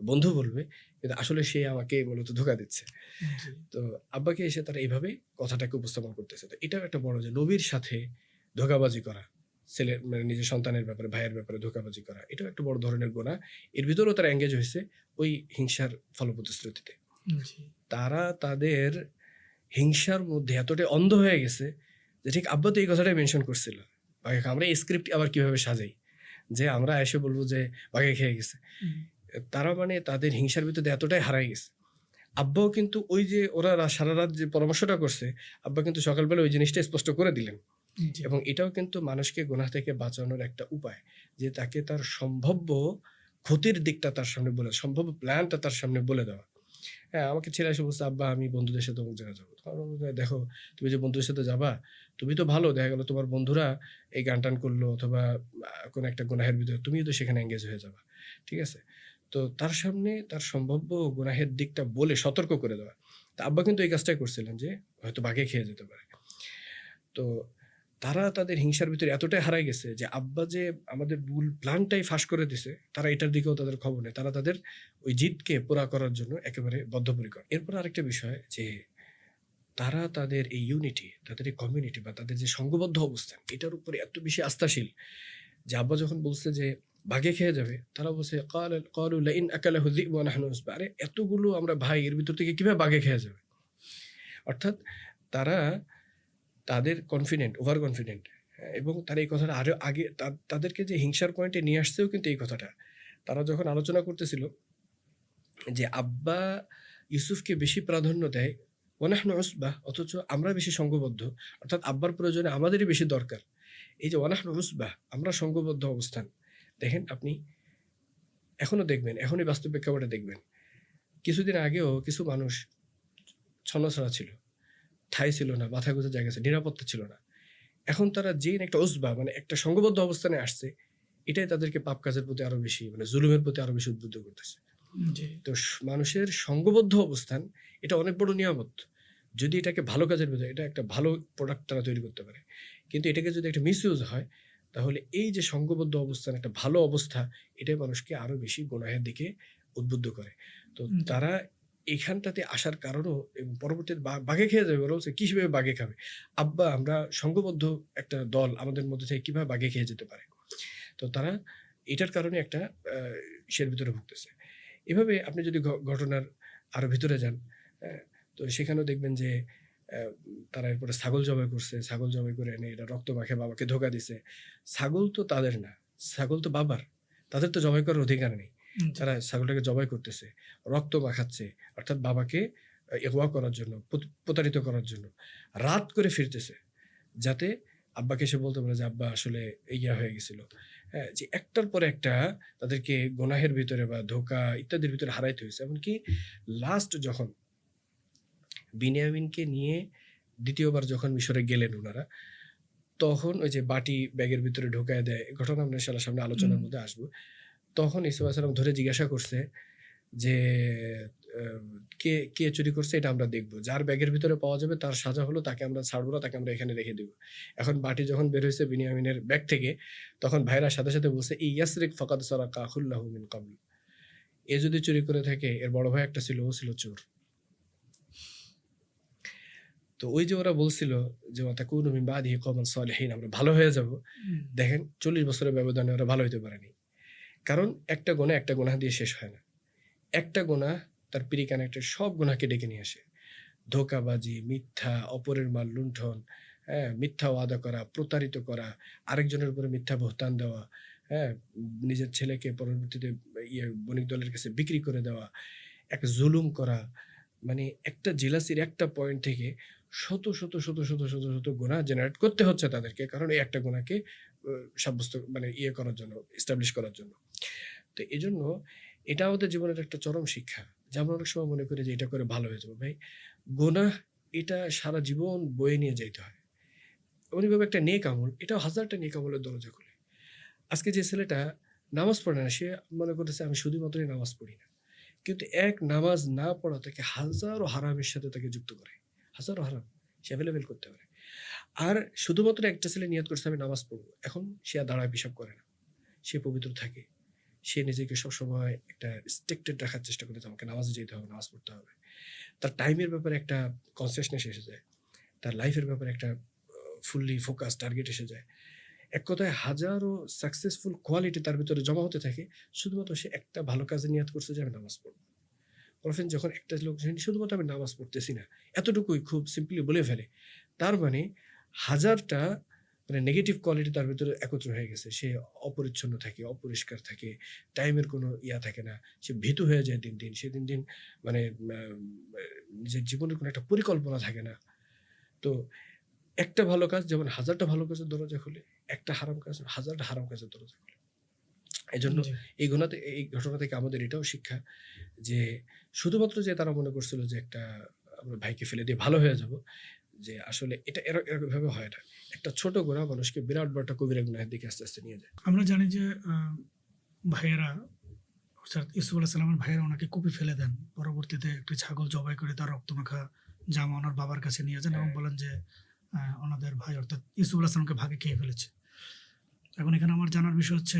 বন্ধু বলবে, কিন্তু আসলে সে আমাকে মূলত ধোঁকা দিচ্ছে। জি। তো আব্বাকে এসে তারা এইভাবে কথাটাকে উপস্থাপন করতেছে। তো এটাও একটা বড়, যে নবীর সাথে ধোঁকাবাজি করা, ছেলের মানে নিজের সন্তানের ব্যাপারে, ভাইয়ের ব্যাপারে ধোঁকাবাজি করা, এটাও একটা বড় ধরনের গুনাহ। এর ভিতরেও তারা এঙ্গেজ হইছে ওই হিংসার ফলপ্রতিশ্রুতিতে। জি। তারা তাদের হিংসার মধ্যে এতটাই অন্ধ হয়ে গেছে যে ঠিক আব্বা তো এই কথাটাই মেনশন করছিল। আমরা এই স্ক্রিপ্ট আবার কিভাবে সাজাই? যে আমরা এসে বলব যে বাঘে খেয়ে গেছে। হুম, তারা মানে তাদের হিংসার ভিতরে এতটাই হারায় গেছে। আব্বাও কিন্তু ওই যে ওরা সারারাত যে পরামর্শটা করছে, আব্বা কিন্তু সকালবেলা ওই জিনিসটা স্পষ্ট করে দিলেন। জি। এবং এটাও কিন্তু মানুষকে গুনাহ থেকে বাঁচানোর একটা উপায়। যে তাকে তার সম্ভাব্য ক্ষতির দিকটা তার সামনে বলে, সম্ভাব্য প্ল্যানটা তার সামনে বলে দেওয়া। হ্যাঁ, আমাকে ছেলে এসে বলছে, "আব্বা আমি বন্ধুদের সাথে অমুক জায়গায় যাবো।" তখন আমি বললাম, "দেখো, তুমি যে বন্ধুদের সাথে যাবা, তুমি তো ভালো। দেখা গেল তোমার বন্ধুরা এই গান-টান করলো অথবা কোনো একটা গুনাহের ভিতরে তুমিও তো সেখানে এঙ্গেজ হয়ে যাবা। ঠিক আছে?" তো তার সামনে তার সম্ভাব্য গুনাহের দিকটা বলে সতর্ক করে দেওয়া। তো আব্বা কিন্তু এই কাজটাই করছিলেন, যে হয়তো বাঘে খেয়ে যেতে পারে। তো তারা তাদের হিংসার ভিতরে এতটাই হারায় গেছে যে আব্বা যে আমাদের মূল প্ল্যানটাই ফাঁস করে দিছে, তারা এটার দিকেও তাদের খবর নেই। তারা তাদের ওই জিদকে পুরা করার জন্য একেবারে বদ্ধপরিকর। এরপর আরেকটা বিষয়, যে তারা তাদের এই ইউনিটি, তাদের এই কমিউনিটি বা তাদের যে সংঘবদ্ধ অবস্থান, এটার উপরে এত বেশি আস্থাশীল যে আব্বা যখন বলছে যে বাঘে খেয়ে যাবে, তারা বলছে ক্বালু লাইন আকালাহু যিবু ওয়া নাহনু উসবা। আরে এতগুলো আমরা ভাই, এর ভিতর থেকে কিভাবে বাঘে খেয়ে যাবে? অর্থাৎ তারা তাদের কনফিডেন্ট, ওভার কনফিডেন্ট, এবং তারা এই কথাটা আরো আগে তাদেরকে যে হিংসার পয়েন্টে নিয়ে আসছেও কিন্তু এই কথাটা। তারা যখন আলোচনা করতেছিল যে আব্বা ইউসুফকে বেশি প্রাধান্য দেয়, ওয়া নাহনু উসবাহ, অথচ আমরা বেশি সংঘবদ্ধ। অর্থাৎ আব্বার প্রয়োজনে আমাদেরই বেশি দরকার। এই যে ওয়া নাহনু উসবাহ, আমরা সংঘবদ্ধ অবস্থান। দেখেন আপনি এখনো দেখবেন, এখনই বাস্তব প্রেক্ষাপটে দেখবেন। কিছুদিন আগেও কিছু মানুষ ছন্নছাড়া ছিল। ঠাঁই ছিল না, মাথা গোঁজার জায়গা ছিল, নিরাপত্তা ছিল না। এখন তারা যেই একটা উসবা মানে একটা সংঘবদ্ধ অবস্থানে আসছে, এটাই তাদেরকে পাপ কাজের প্রতি আরো বেশি, মানে জুলুমের প্রতি আরো বেশি উদ্বুদ্ধ করতেছে। জি। তো মানুষের সংঘবদ্ধ অবস্থান, এটা অনেক বড় নিয়ামত। যদি এটাকে ভালো কাজের ভিতরে, এটা একটা ভালো প্রোডাক্ট তারা তৈরি করতে পারে। কিন্তু এটাকে যদি একটা মিসইউজ হয়, তাহলে এই যে সংঘবদ্ধ অবস্থান, একটা ভালো অবস্থা, এটাই মানুষকে আরো বেশি গুনাহের দিকে উদ্বুদ্ধ করে। তো জি। তারা এখানটাতে আসার কারণও, এবং পরবর্তীতে বাঘে খেয়ে যাবে, ওরা বলছে কিভাবে বাঘে খাবে? আব্বা আমরা সংঘবদ্ধ একটা দল, আমাদের মধ্যে থেকে কিভাবে বাঘে খেয়ে যেতে পারে? তো তারা এটার কারণে একটা ইসের ভিতরে ভুগতেছে। এভাবে আপনি যদি ঘটনার আরো ভিতরে যান, হ্যাঁ? তো সেখানেও দেখবেন যে অ্যা তারা এরপরে ছাগল জবাই করছে। ছাগল জবাই করে এনে এটা রক্ত মাখে বাবাকে ধোঁকা দিছে। ছাগল তো তাদের না, ছাগল তো বাবার। তাদের তো জবাই করার অধিকার নেই। জি। তারা ছাগলটাকে জবাই করতেছে, রক্ত মাখাচ্ছে, অর্থাৎ বাবাকে এগোয়া করার জন্য, প্রতারিত করার জন্য। রাত করে ফিরতেছে, যাতে আব্বাকে এসে বলতে পারে যে আব্বা আসলে হয়ে গেছিল। হ্যাঁ? যে একটার পর একটা তাদেরকে গুনাহের ভিতরে বা ধোঁকা ইত্যাদির ভিতরে হারাইতে হইছে। এমনকি লাস্ট যখন বিনিয়ামিনকে নিয়ে ২য় বার যখন মিশরে গেলেন উনারা, তখন ওই যে বাটি ব্যাগের ভিতরে ঢুকায় দেয়। ঘটনা আমরা ইনশাআল্লাহ সামনে হুম, আলোচনার মধ্যে আসবো। তখন ইসা আলাইহিস সালাম ধরে জিজ্ঞাসা করছে যে, আ কে চুরি করছে এটা আমরা দেখব। যার ব্যাগের ভিতরে পাওয়া যাবে তার সাজা হলো, তাকে আমরা ছাড়বো না, তাকে আমরা এখানে রেখে দিব। এখন বাটি যখন বের হইছে বিনিয়ামিনের ব্যাগ থেকে, তখন ভাইরা সাথে, সাথে বলছে, ইয়াসরিক ফাকাদ সারাকা আখুল লাহু মিন ক্বাবল। এ যদি চুরি করে থাকে, এর বড় ভাই একটা ছিল, ও ছিল চোর। তো ওই যে ওরা বলছিল যে ওয়াতাকুনু মিন বাদিহি কওমান সালিহিন, আমরা ভালো হয়ে যাব। হুম, দেখেন ৪০ বছরের ব্যবধানে ওরা ভালো হইতে পারেনি। কারণ একটা গুনাহ দিয়ে শেষ হয় না। একটা গুনাহ তার প্রি কানেক্টেড সব গুনাহকে ডেকে নিয়ে আসে। ধোঁকাবাজি, মিথ্যা, অপরের মাল লুণ্ঠন, হ্যাঁ? মিথ্যা ওয়াদা করা, প্রতারিত করা, আরেকজনের উপরে মিথ্যা বহতান দেওয়া, হ্যাঁ? নিজের ছেলেকে পরবর্তীতে বণিক দলের কাছে বিক্রি করে দেওয়া, একটা জুলুম করা। মানে একটা জেলাসির একটা পয়েন্ট থেকে শত গুনাহ জেনারেট করতে হচ্ছে তাদেরকে। কারণ এই একটা গুনাহকে সাব্যস্ত মানে করার জন্য, এস্টাবলিশ করার জন্য। তো এজন্য এটা আমাদের জীবনের একটা চরম শিক্ষা। যে আমরা অনেক সময় মনে করি যে এটা করে ভালো হয়ে যাবো। ভাই, গুনাহ এটা সারা জীবন বয়ে নিয়ে যাইতে হয়। এমনিভাবে একটা নেক আমল, এটাও হাজারটা নেক আমলের দরজা খুলে। আজকে যে ছেলেটা নামাজ পড়ে না, সে মনে করতেছে আমি শুধুমাত্রই নামাজ পড়ি না। কিন্তু এক নামাজ না পড়া তাকে হাজারো হারামের সাথে তাকে যুক্ত করে। হাজারো হারাম সে এভেলেবেল করতে পারে। আর শুধুমাত্র একটা ছেলে নিয়ত করছে আমি নামাজ পড়বো। এখন সে আর দাঁড়ায় পেশাব করে না। সে পবিত্র থাকে। সে নিজেকে সবসময় একটা রেস্ট্রিক্টেড রাখার চেষ্টা করে যে আমাকে নামাজে যেতে হবে, নামাজ পড়তে হবে। তার টাইমের ব্যাপারে একটা কনসিয়াসনেস এসে যায়। তার লাইফের ব্যাপারে একটা ফুললি ফোকাস টার্গেট এসে যায়। এক কথায় হাজারো সাকসেসফুল কোয়ালিটি তার ভিতরে জমা হতে থাকে। শুধুমাত্র সে একটা ভালো কাজে নিয়ত করছে যে আমি নামাজ পড়ব। অফেন যখন একটা লোক শুধুমাত্র আমি নামাজ পড়তেছি না, এতটুকুই খুব সিম্পলি বলে ফেলে, তার মানে হাজারটা মানে নেগেটিভ কোয়ালিটি তার ভিতরে একত্র হয়ে গেছে। সে অপরিচ্ছন্ন থাকে, অপরিষ্কার থাকে, টাইমের কোনো থাকে না। সে ভীতু হয়ে যায় দিন, দিন। সে দিন, দিন মানে নিজের জীবনের কোনো একটা পরিকল্পনা থাকে না। তো একটা ভালো কাজ যেমন হাজারটা ভালো কাজের দরজা খোলে, একটা হারাম কাজ হাজারটা হারাম কাজের দরজা খোলে। এজন্য জি। এই ঘটনা থেকে আমাদের এটাও শিক্ষা যে শুধুমাত্র যে তারা মনে করছিল যে একটা আমরা ভাইকে ফেলে দিয়ে ভালো হয়ে যাব, যে আসলে এটা এরকমভাবে হয় না। একটা ছোট গুনাহ মানুষকে বিরাট বড় একটা কবিরা গুনাহের দিকে আস্তে, আস্তে নিয়ে যায়। আমরা জানি যে ভাইয়েরা অর্থাৎ ইউসুফ আলাইহিস সালামের ভাইয়েরা ওনাকে কুপি ফেলে দেন। পরবর্তীতে একটি ছাগল জবাই করে তার রক্তমাখা জামা ওনার বাবার কাছে নিয়ে যান এবং হ্যাঁ। বলেন যে ওনাদের ভাই অর্থাৎ ইউসুফ আলাইহিস সালামকে ভাগে খেয়ে ফেলেছে। এখন এখানে আমার জানার বিষয় হচ্ছে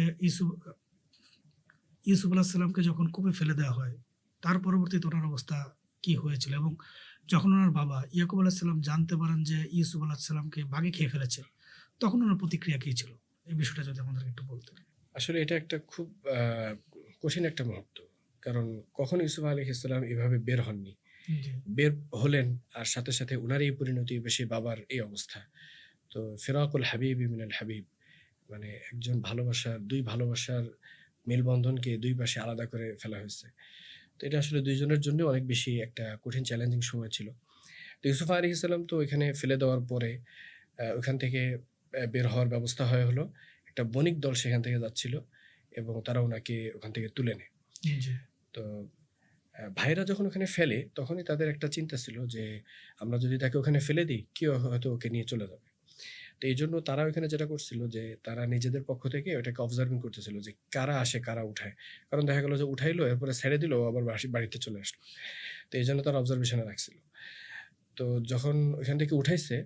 ইউসুফ আলাইহিস সালামকে যখন কূপে ফেলে দেওয়া হয়, তার পরবর্তীতে ওনার অবস্থা কি হয়েছিল? এবং যখন ওনার বাবা ইয়াকুব আলাইহিস সালাম জানতে পারেন যে ইউসুফ আলাইহিস সালামকে বাঘে খেয়ে ফেলেছে, তখন ওনার প্রতিক্রিয়া কি ছিল? এই বিষয়টা যদি আমাদেরকে একটু বলতেন। আসলে এটা একটা খুব কঠিন একটা মুহূর্ত। কারণ কখনো ইউসুফ আলাইহিস সালাম এভাবে বের হননি। জি, বের হলেন আর সাথে, সাথে উনার এই পরিণতি বেশি বাবার এই অবস্থা। তো ফিরাকুল হাবিবি মিনাল হাবিব, মানে একজন দুই ভালোবাসার মেলবন্ধনকে দুই পাশে আলাদা করে ফেলা হয়েছে। তো এটা আসলে ২ জনের জন্য অনেক বেশি একটা কঠিন চ্যালেঞ্জিং সময় ছিল। তো ইউসুফ আলাইহিস সালাম তো ওইখানে ফেলে দেওয়ার পরে ওইখান থেকে বের হওয়ার ব্যবস্থা হলো। একটা বণিক দল সেখান থেকে যাচ্ছিল এবং তারা উনাকে ওখান থেকে তুলে নেয়। জি, তো ভাইয়েরা যখন ওখানে ফেলে তখনই তাদের একটা চিন্তা ছিল যে আমরা যদি তাকে ওখানে ফেলে দিই, কেউ হয়তো ওকে নিয়ে চলে যাবে। তো এইজন্য তারা ওইখানে যেটা করছিল যে তারা নিজেদের পক্ষ থেকে ওটাকে অবজার্ভিং করতেছিল যে কারা আসে, কারা উঠায়। কারণ দেখা গেল যে উঠাইলো, এরপরে ছেড়ে দিল, ও আবার বাড়িতে চলে আসলো। তো এইজন্য তারা অবজারভেশনে রাখছিল। তো যখন ওইখান থেকে উঠাইছে,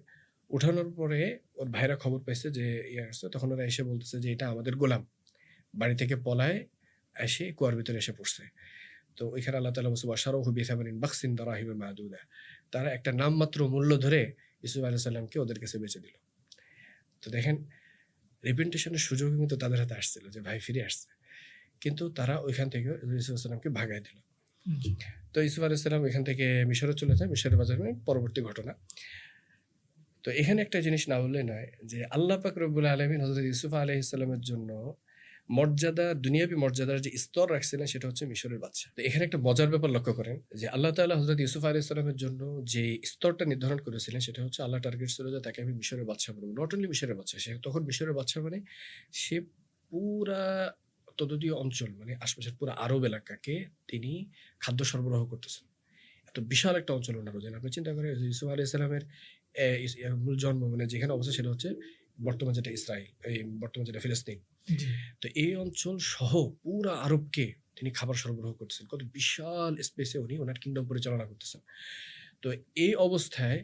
উঠানোর পরে ওর ভাইরা খবর পাইছে যে আসছে, তখন ওরা এসে বলতেছে যে এটা আমাদের গোলাম। বাড়ি থেকে পলায় এসে কুয়ার ভিতরে এসে পড়ছে। তো ওইখানে আল্লাহ তাআলা বলছে ওয়াশারাহু বিথামানিন বাখসিন দারাহিমা মাদুদা। তারা একটা নামমাত্র মূল্য ধরে ইউসুফ আলাইহিস সালামকে ওদের কাছে বেচে দিল। তো দেখেন, রিপেন্টেশনের সুযোগ কিন্তু তাদের হাতে আসছিল যে ভাই ফিরে আসছে। কিন্তু তারা ওইখান থেকে ইউসুফ আলাইহিস সালামকে ভাগায় দিল। জি, তো ইউসুফ আলাইহিস সালাম এখান থেকে মিশরে চলে যায়। মিশরের বাজারে পরবর্তী ঘটনা। তো এখানে একটা জিনিস না বললেই নয় যে আল্লাহ পাক রব্বুল আলামিন হযরত ইউসুফ আলাইহিস সালামের জন্য দুনিয়াবী মর্যাদার যে স্তর রাখছিলেন সেটা হচ্ছে মিশরের বাদশা। তো এখানে একটা মজার ব্যাপার লক্ষ্য করেন যে আল্লাহ তাআলা হযরত ইউসুফ আলাইহিস সালামের জন্য যে স্তরটা নির্ধারণ করেছিলেন সেটা হচ্ছে আল্লাহ টার্গেট ছিল যে তাকে আমি মিশরের বাদশা বানাবো। নট অনলি মিশরের বাদশা, সে তখন মিশরের বাদশা মানে সে পুরা ততোদীয় অঞ্চল মানে আশপাশের পুরা আরব এলাকাকে তিনি খাদ্য সরবরাহ করতেছেন। এত বিশাল একটা অঞ্চল ওনার অধীনে। আপনি চিন্তা করেন ইউসুফ আলাইহিস সালামের মূল জন্ম মানে যেখানে অবস্থা সেটা হচ্ছে বর্তমান যেটা ইসরাইল, এই বর্তমান যেটা ফিলিস্তিন। জি, তো এই অঞ্চল সহ পুরা আরবকে তিনি খাবার সরবরাহ করতেছেন। কত বিশাল স্পেসে উনি ওনার কিংডম পরিচালনা করতেছেন। তো এই অবস্থায়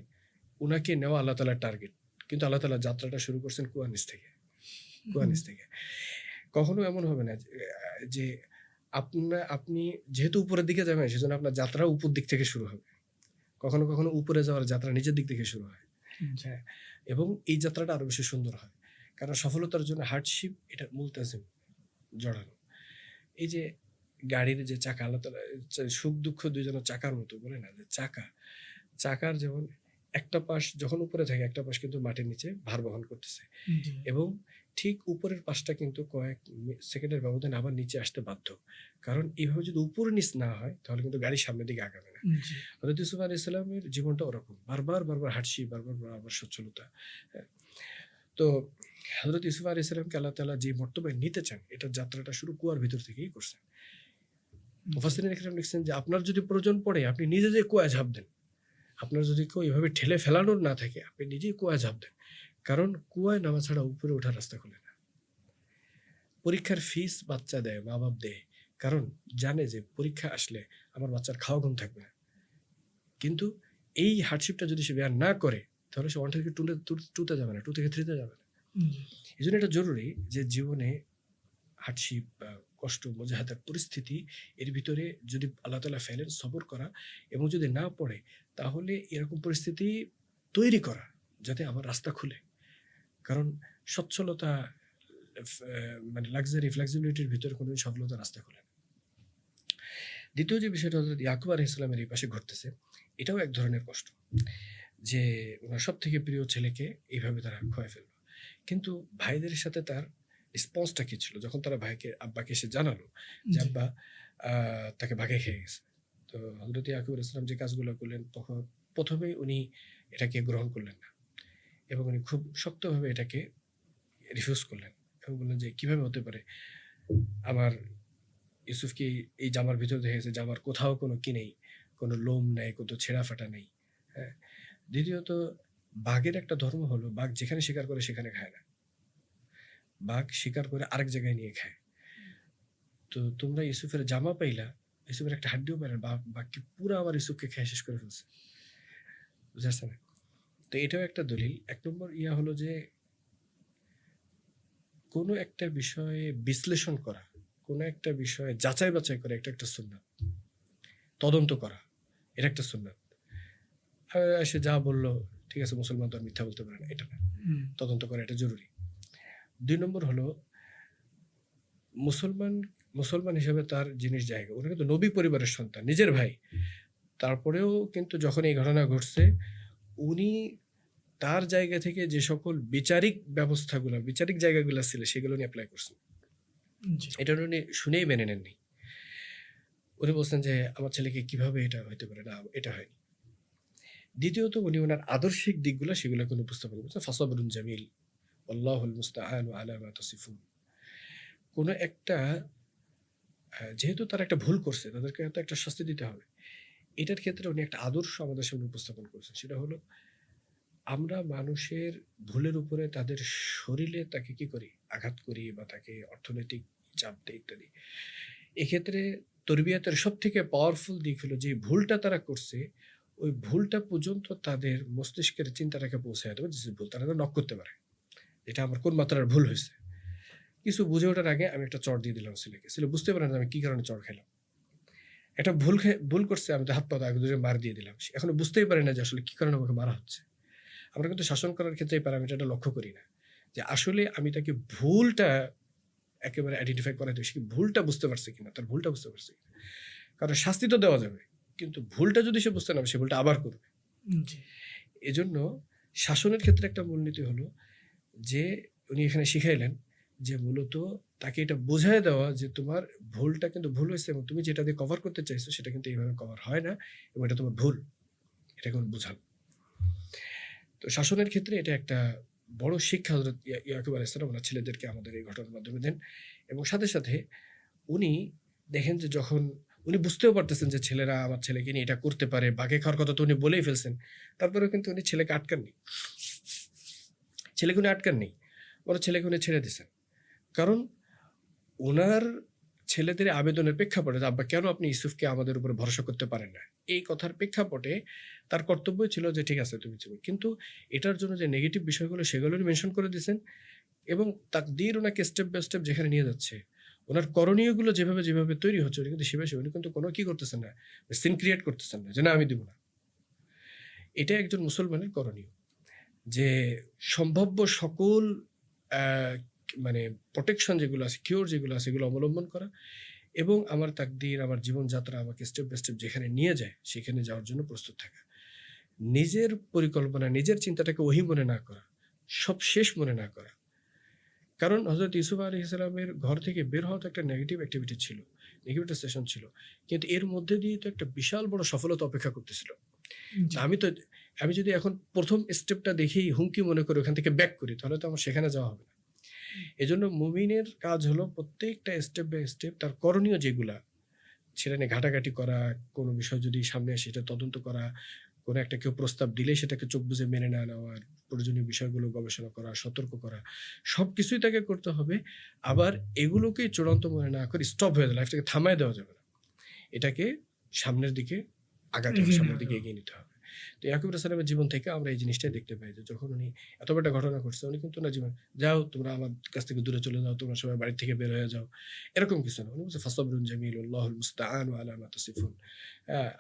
উনাকে নেওয়া আল্লাহ তাআলার টার্গেট। কিন্তু আল্লাহ তাআলা যাত্রাটা শুরু করছেন কুয়ার নিচ থেকে। কুয়ার নিচ থেকে। কখনো এমন হবে না যে আপনি যেহেতু উপরের দিকে যাবেন সেজন্য আপনার যাত্রা উপর দিক থেকে শুরু হবে। কখনো, কখনো উপরে যাওয়ার যাত্রা নিচের দিক থেকে শুরু হয়। জি, হ্যাঁ? এবং এই যাত্রাটা আরো বেশি সুন্দর হয়। কারণ সফলতার জন্য হার্ডশিপ এটা মুলতাজিম, জড়ানো। এই যে গাড়ির যে চাকা, আল্লাহ তাআলা সুখ দুঃখ দুইজনের চাকার মতো বলে না, যে চাকার যেমন একটা পাশ যখন উপরে থাকে, একটা পাশ কিন্তু মাটির নিচে ভার বহন করতেছে, জি, এবং ঠিক উপরের পাশটা কিন্তু কয়েক সেকেন্ডের ব্যবধানে আবার নিচে আসতে বাধ্য। কারণ এইভাবে যদি উপর নিচ না হয় তাহলে কিন্তু গাড়ি সামনের দিকে আগাবে না। জি, হযরত ইউসুফ আলাইহিস সালামের জীবনটা ওরকম। বারবার হার্ডশিপ, বারবার সচ্ছলতা। হ্যাঁ? তো হযরত ইউসুফ আলাইহিস সালামকে আল্লাহ তাআলা যে মর্তবায় নিতে চান, এটার যাত্রাটা শুরু কুয়ার ভিতর থেকেই করছেন। মুফাসসিরিন ইকরাম লিখছেন যে আপনার যদি প্রয়োজন পড়ে আপনি নিজে যেয়ে কুয়ায় ঝাঁপ দেন। আপনার যদি কেউ এভাবে ঠেলে ফেলানোর না থাকে, আপনি নিজেই কুয়ায় ঝাঁপ দেন। কারণ কুয়ায় নামা ছাড়া উপরে ওঠার রাস্তা খোলে না। পরীক্ষার ফিস বাচ্চা দেয়, মা-বাপ দেয়। কারণ জানে যে পরীক্ষা আসলে আমার বাচ্চার খাওয়া ঘুম থাকবে না। কিন্তু এই হার্ডশিপটা যদি সে বেয়ার না করে, তাহলে সে 1 থেকে 2 তে যাবে না, 2 থেকে 3 তে যাবে না। জি, এজন্য এটা জরুরি যে জীবনে হার্ডশিপ বা কষ্ট, মুজাহাদার পরিস্থিতি, এর ভিতরে যদি আল্লাহ তাআলা ফেলেন, সবর করা, এবং যদি না পড়ে তাহলে এরকম পরিস্থিতি তৈরি করা যাতে আমার রাস্তা খুলে। কারণ সচ্ছলতা, মানে লাক্সারি, ফ্লেক্সিবিলিটির ভিতরে কোনো সফলতার রাস্তা খোলে না। দ্বিতীয় যে বিষয়টা হযরত ইয়াকুব আলাইহিস সালামের এই পাশে ঘটতেছে, এটাও এক ধরনের কষ্ট। যে উনার সবথেকে প্রিয় ছেলেকে এইভাবে তারা খোয়ায় ফেলল। কিন্তু ভাইদের সাথে তার রেসপন্সটা কি ছিল? যখন তারা আব্বাকে এসে জানালো যে, জি, আব্বা আ তাকে বাঘে খেয়ে গেছে। তো হযরত ইয়াকুব আলাইহিস সালাম যে কাজগুলো করলেন, তখন ১ম এই উনি এটাকে গ্রহণ করলেন না। এবং উনি খুব শক্তভাবে এটাকে রিফিউজ করলেন। এবং বললেন যে, "কিভাবে হতে পারে? আমার ইউসুফকে এই জামার ভিতর দেখা গেছে জামার কোথাও কোনো কি নেই, কোনো লোম নেই, কোনো ছেঁড়া ফাটা নেই।" হ্যাঁ? দ্বিতীয়ত, বাঘের একটা ধর্ম হলো বাঘ যেখানে শিকার করে সেখানে খায় না। বাঘ শিকার করে আরেক জায়গায় নিয়ে খায়। তো তোমরা ইউসুফের জামা পাইলা, ইউসুফের একটা হাড্ডিও পাইলা না। বাঘ কি পুরা আমার ইউসুফকে খেয়ে শেষ করে ফেলছে। বুঝতে পারছেন? তো এটাও একটা দলিল। ১ নম্বর হলো যে কোনো একটা বিষয়ে বিশ্লেষণ করা, কোনো একটা বিষয়ে যাচাই-বাছাই করা, এটা একটা সুন্নাত। তদন্ত করা, এটা একটা সুন্নাত। সে যা বলল, ঠিক আছে, মুসলমান তো আর মিথ্যা বলতে পারে না, এটা না। হুম, তদন্ত করা এটা জরুরি। ২ নম্বর হলো মুসলমান মুসলমান হিসেবে তার জিনিস জায়গা। উনি কিন্তু নবী পরিবারের সন্তান, নিজের ভাই। তারপরেও কিন্তু যখন এই ঘটনা ঘটছে, উনি তার জায়গা থেকে যে সকল বিচারিক জায়গাগুলা ছিল সেগুলো উনি এপ্লাই করছেন। জি, এটা উনি শুনেই মেনে নেননি। উনি বলছেন যে, "আমার ছেলেকে কিভাবে এটা হইতে পারে? না, এটা হয়নি।" দ্বিতীয়ত উনি উনার আদর্শিক দিকগুলা সেগুলোকে উনি উপস্থাপন করছেন। ফাসাবরুন জামিল, ওয়াল্লাহুল মুস্তাআনু আলা মা তাসিফুন। কোনো একটা যেহেতু তারা একটা ভুল করছে, তাদেরকে তো একটা শাস্তি দিতে হবে। এটার ক্ষেত্রে উনি একটা আদর্শ আমাদের সামনে উপস্থাপন করেছেন। সেটা হলো, আমরা মানুষের ভুলের উপরে তাদের শরীরে তাকে কি করি? আঘাত করি বা তাকে অর্থনৈতিক চাপ দেই ইত্যাদি। এক্ষেত্রে তরবিয়াতের সবথেকে পাওয়ারফুল দিক হলো যে ভুলটা তারা করছে, ওই ভুলটা পর্যন্ত তাদের মস্তিষ্কের চিন্তাটাকে পৌঁছায় দেবে যে ভুল তারা নক করতে পারে। এটা আমার কোন মাত্রার ভুল হইছে। কিছু বুঝে ওঠার আগে আমি একটা চড় দিয়ে দিলাম ছেলেকে। ছেলে বুঝতে পারে না যে আমি কি কারণে চড় খেলাম। একটা ভুল করছে, আমি তো হাত পা আগে ধরে মার দিয়ে দিলাম। সে এখনো বুঝতেই পারে না যে আসলে কি কারণে আমাকে মারা হচ্ছে। আমরা কিন্তু শাসন করার ক্ষেত্রে এই প্যারামিটারটা লক্ষ্য করি না। যে আসলে আমি তাকে ভুলটা একেবারে আইডেন্টিফাই করাইতে হবে। সে কি ভুলটা বুঝতে পারছে কিনা, তার ভুলটা বুঝতে পারছে কিনা। কারণ শাস্তি তো দেওয়া যাবে। কিন্তু ভুলটা যদি সে বুঝতে না পারে, সে ভুলটা আবার করবে। জি, এজন্য শাসনের ক্ষেত্রে একটা মূলনীতি হলো যে উনি এখানে শিখাইলেন যে মূলত তাকে এটা বোঝায় দেওয়া যে তোমার ভুলটা কিন্তু ভুল হয়েছে এবং তুমি যেটা দিয়ে কভার করতে চাইছো সেটা কিন্তু এইভাবে কভার হয় না এবং এটা তোমার ভুল। এটাকে বোঝান। তো শাসনের ক্ষেত্রে এটা একটা বড় শিক্ষা হযরত ইয়াকুব আলাইহিস সালাম ওনার ছেলেদেরকে আমাদের এই ঘটনার মাধ্যমে দেন। এবং সাথে উনি দেখেন যে যখন উনি বুঝতেও পারতেছেন যে ছেলেরা আমার ছেলেকে নিয়ে এটা করতে পারে, বাঘে খাওয়ার কথা তো উনি বলেই ফেলছেন। তারপরেও কিন্তু উনি ছেলেকে আটকাননি। ছেলেকে উনি আটকাননি। বরং ছেলেকে উনি ছেড়ে দিছেন। কারণ উনার ছেলেদের আবেদনের প্রেক্ষাপটে যে, "আব্বা কেন আপনি ইউসুফকে আমাদের উপরে ভরসা করতে পারেন না?" এই কথার প্রেক্ষাপটে তার কর্তব্যই ছিল যে ঠিক আছে তুমি যাও। কিন্তু এটার জন্য যে নেগেটিভ বিষয়গুলো সেগুলো উনি মেনশন করে দিয়েছেন এবং তাকদীর উনাকে স্টেপ বাই স্টেপ যেখানে নিয়ে যাচ্ছে, উনার করণীয়গুলো যেভাবে তৈরি হচ্ছে উনি কিন্তু সেভাবে উনি কিন্তু কোনো কি করতেছেন না, সিন ক্রিয়েট করতেছেন না যে না আমি দিব না। এটা একজন মুসলমানের করণীয়। যে সম্ভাব্য সকল আ মানে প্রটেকশন যেগুলো আছে, কিওর যেগুলো আছে এগুলো অবলম্বন করা এবং আমার তাকদীর, আমার জীবনযাত্রা আমাকে স্টেপ বাই স্টেপ যেখানে নিয়ে যায় সেখানে যাওয়ার জন্য প্রস্তুত থাকা। নিজের পরিকল্পনা, নিজের চিন্তাটাকে ওহী মনে না করা, সব শেষ মনে না করা। কারণ হযরত ইউসুফ আলাইহিস সালামের ঘর থেকে বের হওয়া তো একটা নেগেটিভ অ্যাক্টিভিটি ছিল, নেগেটিভ একটা সেশন ছিল। কিন্তু এর মধ্যে দিয়ে তো একটা বিশাল বড় সফলতা অপেক্ষা করতেছিল। জি। আমি যদি এখন ১ম স্টেপটা দেখেই হুমকি মনে করে ওখান থেকে ব্যাক করি তাহলে তো আমার সেখানে যাওয়া হবে না। এজন্য মুমিনের কাজ হলো প্রত্যেকটা স্টেপ বাই স্টেপ তার করণীয় যেগুলা সেটা নিয়ে ঘাটাঘাটি করা, কোনো বিষয় যদি সামনে আসে সেটা তদন্ত করা, কোনো একটা কেউ প্রস্তাব দিলে সেটাকে চোখ বুজে মেনে না নেওয়ার, প্রয়োজনীয় বিষয়গুলো গবেষণা করা, সতর্ক করা, সবকিছুই তাকে করতে হবে। আবার এগুলোকেই চূড়ান্ত মনে না করে স্টপ হয়ে যায়, লাইফটাকে থামায় দেওয়া যাবে না। এটাকে সামনের দিকে আগাতে হবে, এগিয়ে সামনের নেওয়া দিকে যাবে। এগিয়ে নিতে হবে। তো ইয়াকুব আলাইহিস সালামের জীবন থেকে আমরা এই জিনিসটাই দেখতে পাই যে যখন উনি এত বড় একটা ঘটনা ঘটছে, উনি কিন্তু না জীবন যাও তোমরা আমার কাছ থেকে দূরে চলে যাও, তোমরা সবাই বাড়ি থেকে বের হয়ে যাও, এরকম কিছু না। উনি বলছে ফাসাবরুন জামিল আল্লাহুল মুস্তাআন আলা মা তাসিফুন।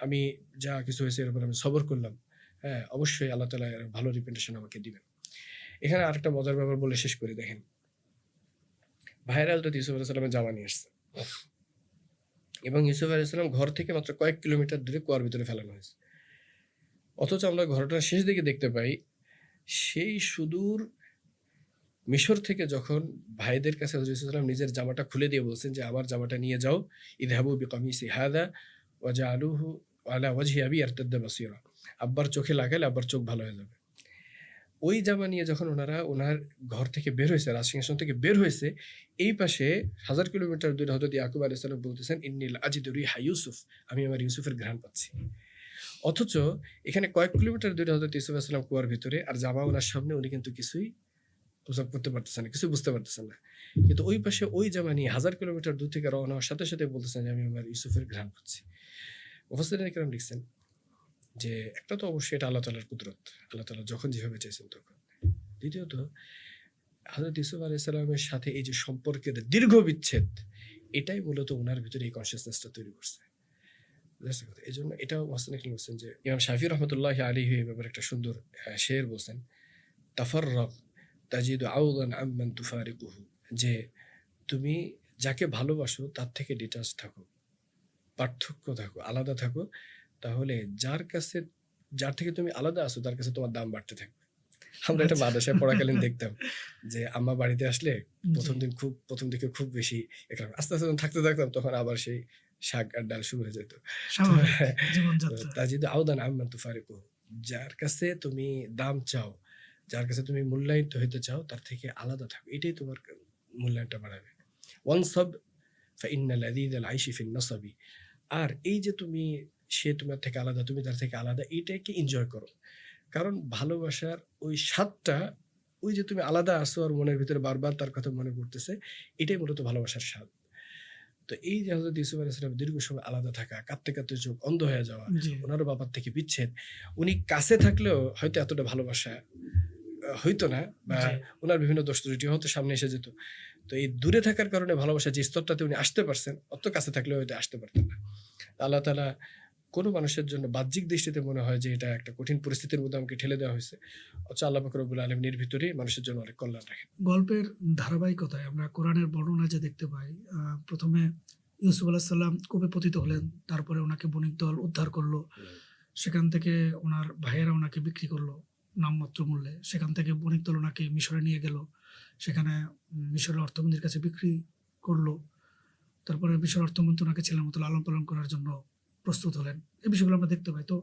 আমি যা কিছু হয়েছে এর উপর আমি সবর করলাম। অবশ্যই আল্লাহ তাআলা এর ভালো রিপিটেশন আমাকে দিবেন। এখানে আরেকটা মজার ব্যাপার বলে শেষ করে দেখেন। ভাইয়েরা হযরত ইউসুফ আলাইহিস সালামের জামা নিয়ে আসছে এবং ইউসুফ আলাইহিস সালাম ঘর থেকে মাত্র কয়েক কিলোমিটার দূরে কুয়ার ভিতরে ফেলানো হয়েছে। অথচ আমরা ঘটনার শেষ দিকে দেখতে পাই সেই সুদূর মিশর থেকে যখন ভাইদের কাছে হযরত ইউসুফ সালাম নিজের জামাটা খুলে দিয়ে বলছেন যে আমার জামাটা নিয়ে যাও, ইযহাবু বিকামিসি হাযা ওয়াজআলুহু আলা ওয়াজহি আবি ইয়ারতাদ্দা বাসীরা। আব্বার চোখে লাগালে আব্বার চোখ ভালো হয়ে যাবে। ওই জামা নিয়ে যখন ওনার ঘর থেকে বের হয়েছে, রাজসিংহাসন থেকে বের হয়েছে, এই পাশে 1000 কিলোমিটার দূরে হযরত ইয়াকুব আলাইহিস সালাম বলতেছেন ইন্নিল আজিদু রিহা ইউসুফ, আমি আমার ইউসুফের ঘ্রাণ পাচ্ছি। অথচ এখানে কয়েক কিলোমিটার দূরে হযরত ইউসুফ আলাইহিস সালাম কুয়ার ভিতরে, আর জামা ওনার সামনে, উনি কিন্তু কিছুই অবজার্ভ করতে পারতেছেন না, কিছু বুঝতে পারতেছেন না। কিন্তু ওই পাশে ওই জামা নিয়ে 1000 কিলোমিটার দূর থেকে রওনা হওয়ার সাথে সাথে বলতেছেন যে আমি আমার ইউসুফের ঘ্রাণ পাচ্ছি। মুফাসসিরিন কেরাম লিখছেন যে একটা তো অবশ্যই এটা আল্লাহ তাআলার কুদরত। আল্লাহ তাআলা যখন যেভাবে চাইছেন তখন। দ্বিতীয়ত হযরত ইউসুফ আলাইহিস সালামের সাথে এই যে সম্পর্কের দীর্ঘ বিচ্ছেদ, এটাই মূলত উনার ভিতরে এই কনসিয়াসনেসটা তৈরি করছে। বুঝতে কথা। এজন্য এটাও মুহসিন ইকরাম বলছেন যে ইমাম শাফিঈ রাহমাতুল্লাহি আলাইহি এই ব্যাপারে একটা সুন্দর শের বলছেন, তাফাররাগ তাজিদু আউদান আম্মান তুফারিকুহু, যে তুমি যাকে ভালোবাসো তার থেকে ডিটাচ থাকো, পার্থক্য থাকো, আলাদা থাকো, তাহলে যার থেকে তুমি আলাদা আছো তার কাছে তোমার দাম বাড়তে থাকবে। আমরা এটা আচ্ছা। মাদ্রাসায় পড়াকালীন দেখতাম যে আম্মা বাড়িতে আসলে জি। প্রথম দিকে খুব বেশি আস্তে আস্তে যখন থাকতে থাকতাম তখন আবার সেই শাক আর ডাল শুরু হয়ে যেত। তো স্বাভাবিক জীবনযাত্রা। তাজিদু আউদান আম্মান তুফারিকুহু, যার কাছে তুমি দাম চাও, যার কাছে তুমি মূল্যায়িত হইতে চাও তার থেকে আলাদা থাকো, এটাই তোমার মূল্যায়নটা বাড়াবে। ওয়ানসাব ফাইন্না লাযীযাল আইশি ফিন নাসাবি, আর এই যে সে তোমার থেকে আলাদা, তুমি তার থেকে আলাদা, এটাকে এনজয় করো। কারণ ভালোবাসার ওই স্বাদটা, ওই যে তুমি আলাদা আছো আর মনের ভিতরে বারবার তার কথা মনে পড়তেছে, এটাই মূলত ভালোবাসার স্বাদ। তো এই যে হযরত ইউসুফ আলাইহিস সালাম দীর্ঘ সময় আলাদা থাকা, কাঁদতে কাঁদতে চোখ অন্ধ হয়ে যাওয়া, জি। ওনারও বাবার থেকে বিচ্ছেদ, উনি কাছে থাকলেও হয়তো এতটা ভালোবাসা হইতো না, বা জি। উনার বিভিন্ন দোষ ত্রুটি হয়তো সামনে এসে যেত। তো এই দূরে থাকার কারণে ভালোবাসার যে স্তরটাতে উনি আসতে পারছেন, অত কাছে থাকলেও হয়তো আসতে পারতেন না। আল্লাহ তাআলা কোনো মানুষের জন্য বাহ্যিক দৃষ্টিতে মনে হয় যে এটা একটা কঠিন পরিস্থিতির মধ্যে আমাকে ঠেলে দেওয়া হয়েছে, অথচ আল্লাহ পাক রব্বুল আলামিন এর ভিতরেই মানুষের জন্য অনেক কল্যাণ রাখেন। গল্পের ধারাবাহিকতায় আমরা কোরআনের বর্ণনা যে দেখতে পাই, প্রথমে ইউসুফ আলাইহিস সালাম কূপে পতিত হলেন, তারপরে ওনাকে বণিক দল উদ্ধার করলো। সেখান থেকে ওনার ভাইয়েরা ওনাকে বিক্রি করলো নামমাত্র মূল্যে। সেখান থেকে বণিক দল ওনাকে মিশরে নিয়ে গেল। সেখানে মিশরের অর্থমন্ত্রীর কাছে বিক্রি করলো। তারপরে মিশরের অর্থমন্ত্রী ওনাকে ছেলের মতো লালন পালন করার জন্য প্রস্তুত হলেন। এই বিষয়গুলো আমরা দেখতে পাই। তো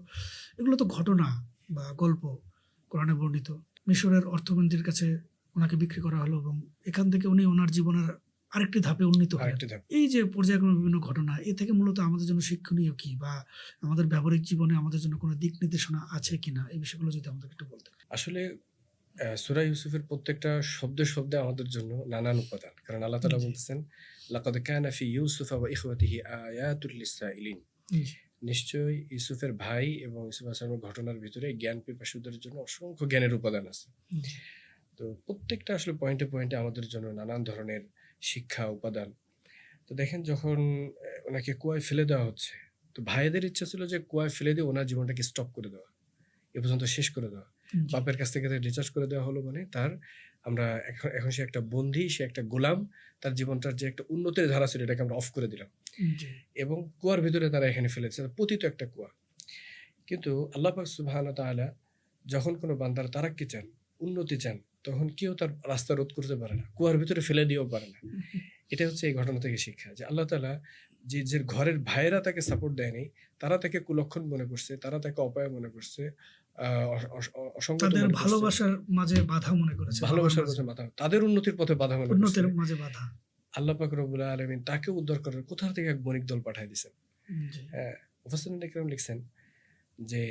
এগুলো তো ঘটনা বা গল্প, কোরআনে বর্ণিত। মিশরের অর্থমন্ত্রীর কাছে ওনাকে বিক্রি করা হলো এবং এখান থেকে উনি ওনার জীবনের আরেকটি ধাপে উন্নীত হলেন। আরেকটি ধাপ। এই যে পর্যায়ক্রমে বিভিন্ন ঘটনা, এ থেকে মূলত আমাদের জন্য শিক্ষণীয় কি, বা আমাদের ব্যবহারিক জীবনে আমাদের জন্য কোনো দিক নির্দেশনা আছে কিনা, এই বিষয়গুলো যদি আমাদের একটু বলতেন। আসলে সূরা ইউসুফের প্রত্যেকটা শব্দে শব্দে আমাদের জন্য নানান উপাদান। কারণ আল্লাহ তাআলা জি। বলতেছেন, লাকাদ কানা ফি ইউসুফা ওয়া ইখওয়াতিহি আয়াতুল লিসাইলিন। জি। নিশ্চয়ই ইউসুফের ভাই এবং ইউসুফ আলাইহিস সালামের ঘটনার ভিতরে জ্ঞান পিপাসুদের জন্য অসংখ্য জ্ঞানের উপাদান আছে। জি। তো প্রত্যেকটা আসলে পয়েন্টে পয়েন্টে আমাদের জন্য নানান ধরনের শিক্ষা উপাদান। তো দেখেন যখন ওনাকে কুয়ায় ফেলে দেওয়া হচ্ছে, তো ভাইদের ইচ্ছা ছিল যে কুয়ায় ফেলে দিয়ে ওনার জীবনটাকে স্টপ করে দেওয়া, এ পর্যন্ত শেষ করে দেওয়া। জি। বাপের কাছ থেকে ডিসচার্জ করে দেওয়া হলো মানে তার আমরা এখন এখন সে একটা বন্দী, সে একটা গোলাম, তার জীবনটার যে একটা উন্নতির ধারা ছিল এটাকে আমরা অফ করে দিলাম জি এবং কুয়ার ভিতরে তারা এখানে ফেলেছে, পতিত একটা কুয়া। কিন্তু আল্লাহ পাক সুবহানাহু ওয়া তাআলা যখন কোনো বান্দার তারাক্কি চান, উন্নতি চান, তখন কেউ তার রাস্তা রোধ করতে পারে না, কুয়ার ভিতরে ফেলে দিয়েও পারে না। এটা হচ্ছে এই ঘটনা থেকে শিক্ষা যে আল্লাহ তাআলা যে ঘরের ভাইয়েরা তাকে সাপোর্ট দেয়নি, তারা তাকে কুলক্ষণ মনে করছে, তারা তাকে অপায় মনে করছে, অসংগত তাদের মনে করছে, ভালোবাসার মাঝে বাধা মনে করেছে, বাবার ভালোবাসার মাঝে, পথে বাধা, তাদের উন্নতির পথে বাধা মনে করছে। উন্নতির মাঝে বাধা। আল্লাহ পাক রব্বুল আলামিন তাকে উদ্ধার করার কোথা থেকে এক বণিক দল পাঠিয়ে দিয়েছেন। জি হ্যাঁ, মুফাসসিরিন ইকরাম লিখছেন যে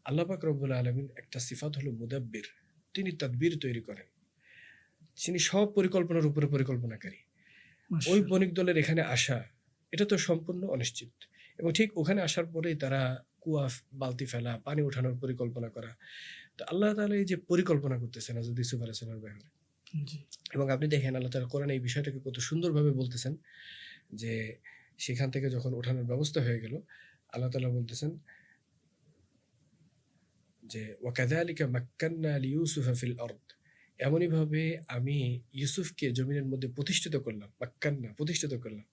আল্লাহ পাক রব্বুল আলামিন একটা সিফাত হলো মুদাব্বির, তিনি তাদবীর তৈরি করেন, তিনি সব পরিকল্পনার উপরে পরিকল্পনাকারী। ওই মাশাআল্লাহ। বণিক দলের এখানে আসা এটা তো সম্পূর্ণ অনিশ্চিত, এবং ঠিক ওখানে আসার পরেই তারা কুয়া বালতি ফেলা, পানি ওঠানোর পরিকল্পনা করা। তো আল্লাহ তাআলা এই যে পরিকল্পনা করতেছেন হযরত ইউসুফ আলাইহিস সালামের ব্যাপারে, জি এবং আপনি দেখেন আল্লাহ তাআলা কোরআনে এই বিষয়টাকে কত সুন্দরভাবে বলতেছেন যে সেখান থেকে যখন ওঠানোর ব্যবস্থা হয়ে গেল, আল্লাহ তাআলা বলতেছেন যে ওয়াকাযালিকা মাক্কান্না লিইউসুফা ফিল আরদ, এমনইভাবে আমি ইউসুফকে জমিনের মধ্যে প্রতিষ্ঠিত করলাম, মাক্কান্না প্রতিষ্ঠিত করলাম,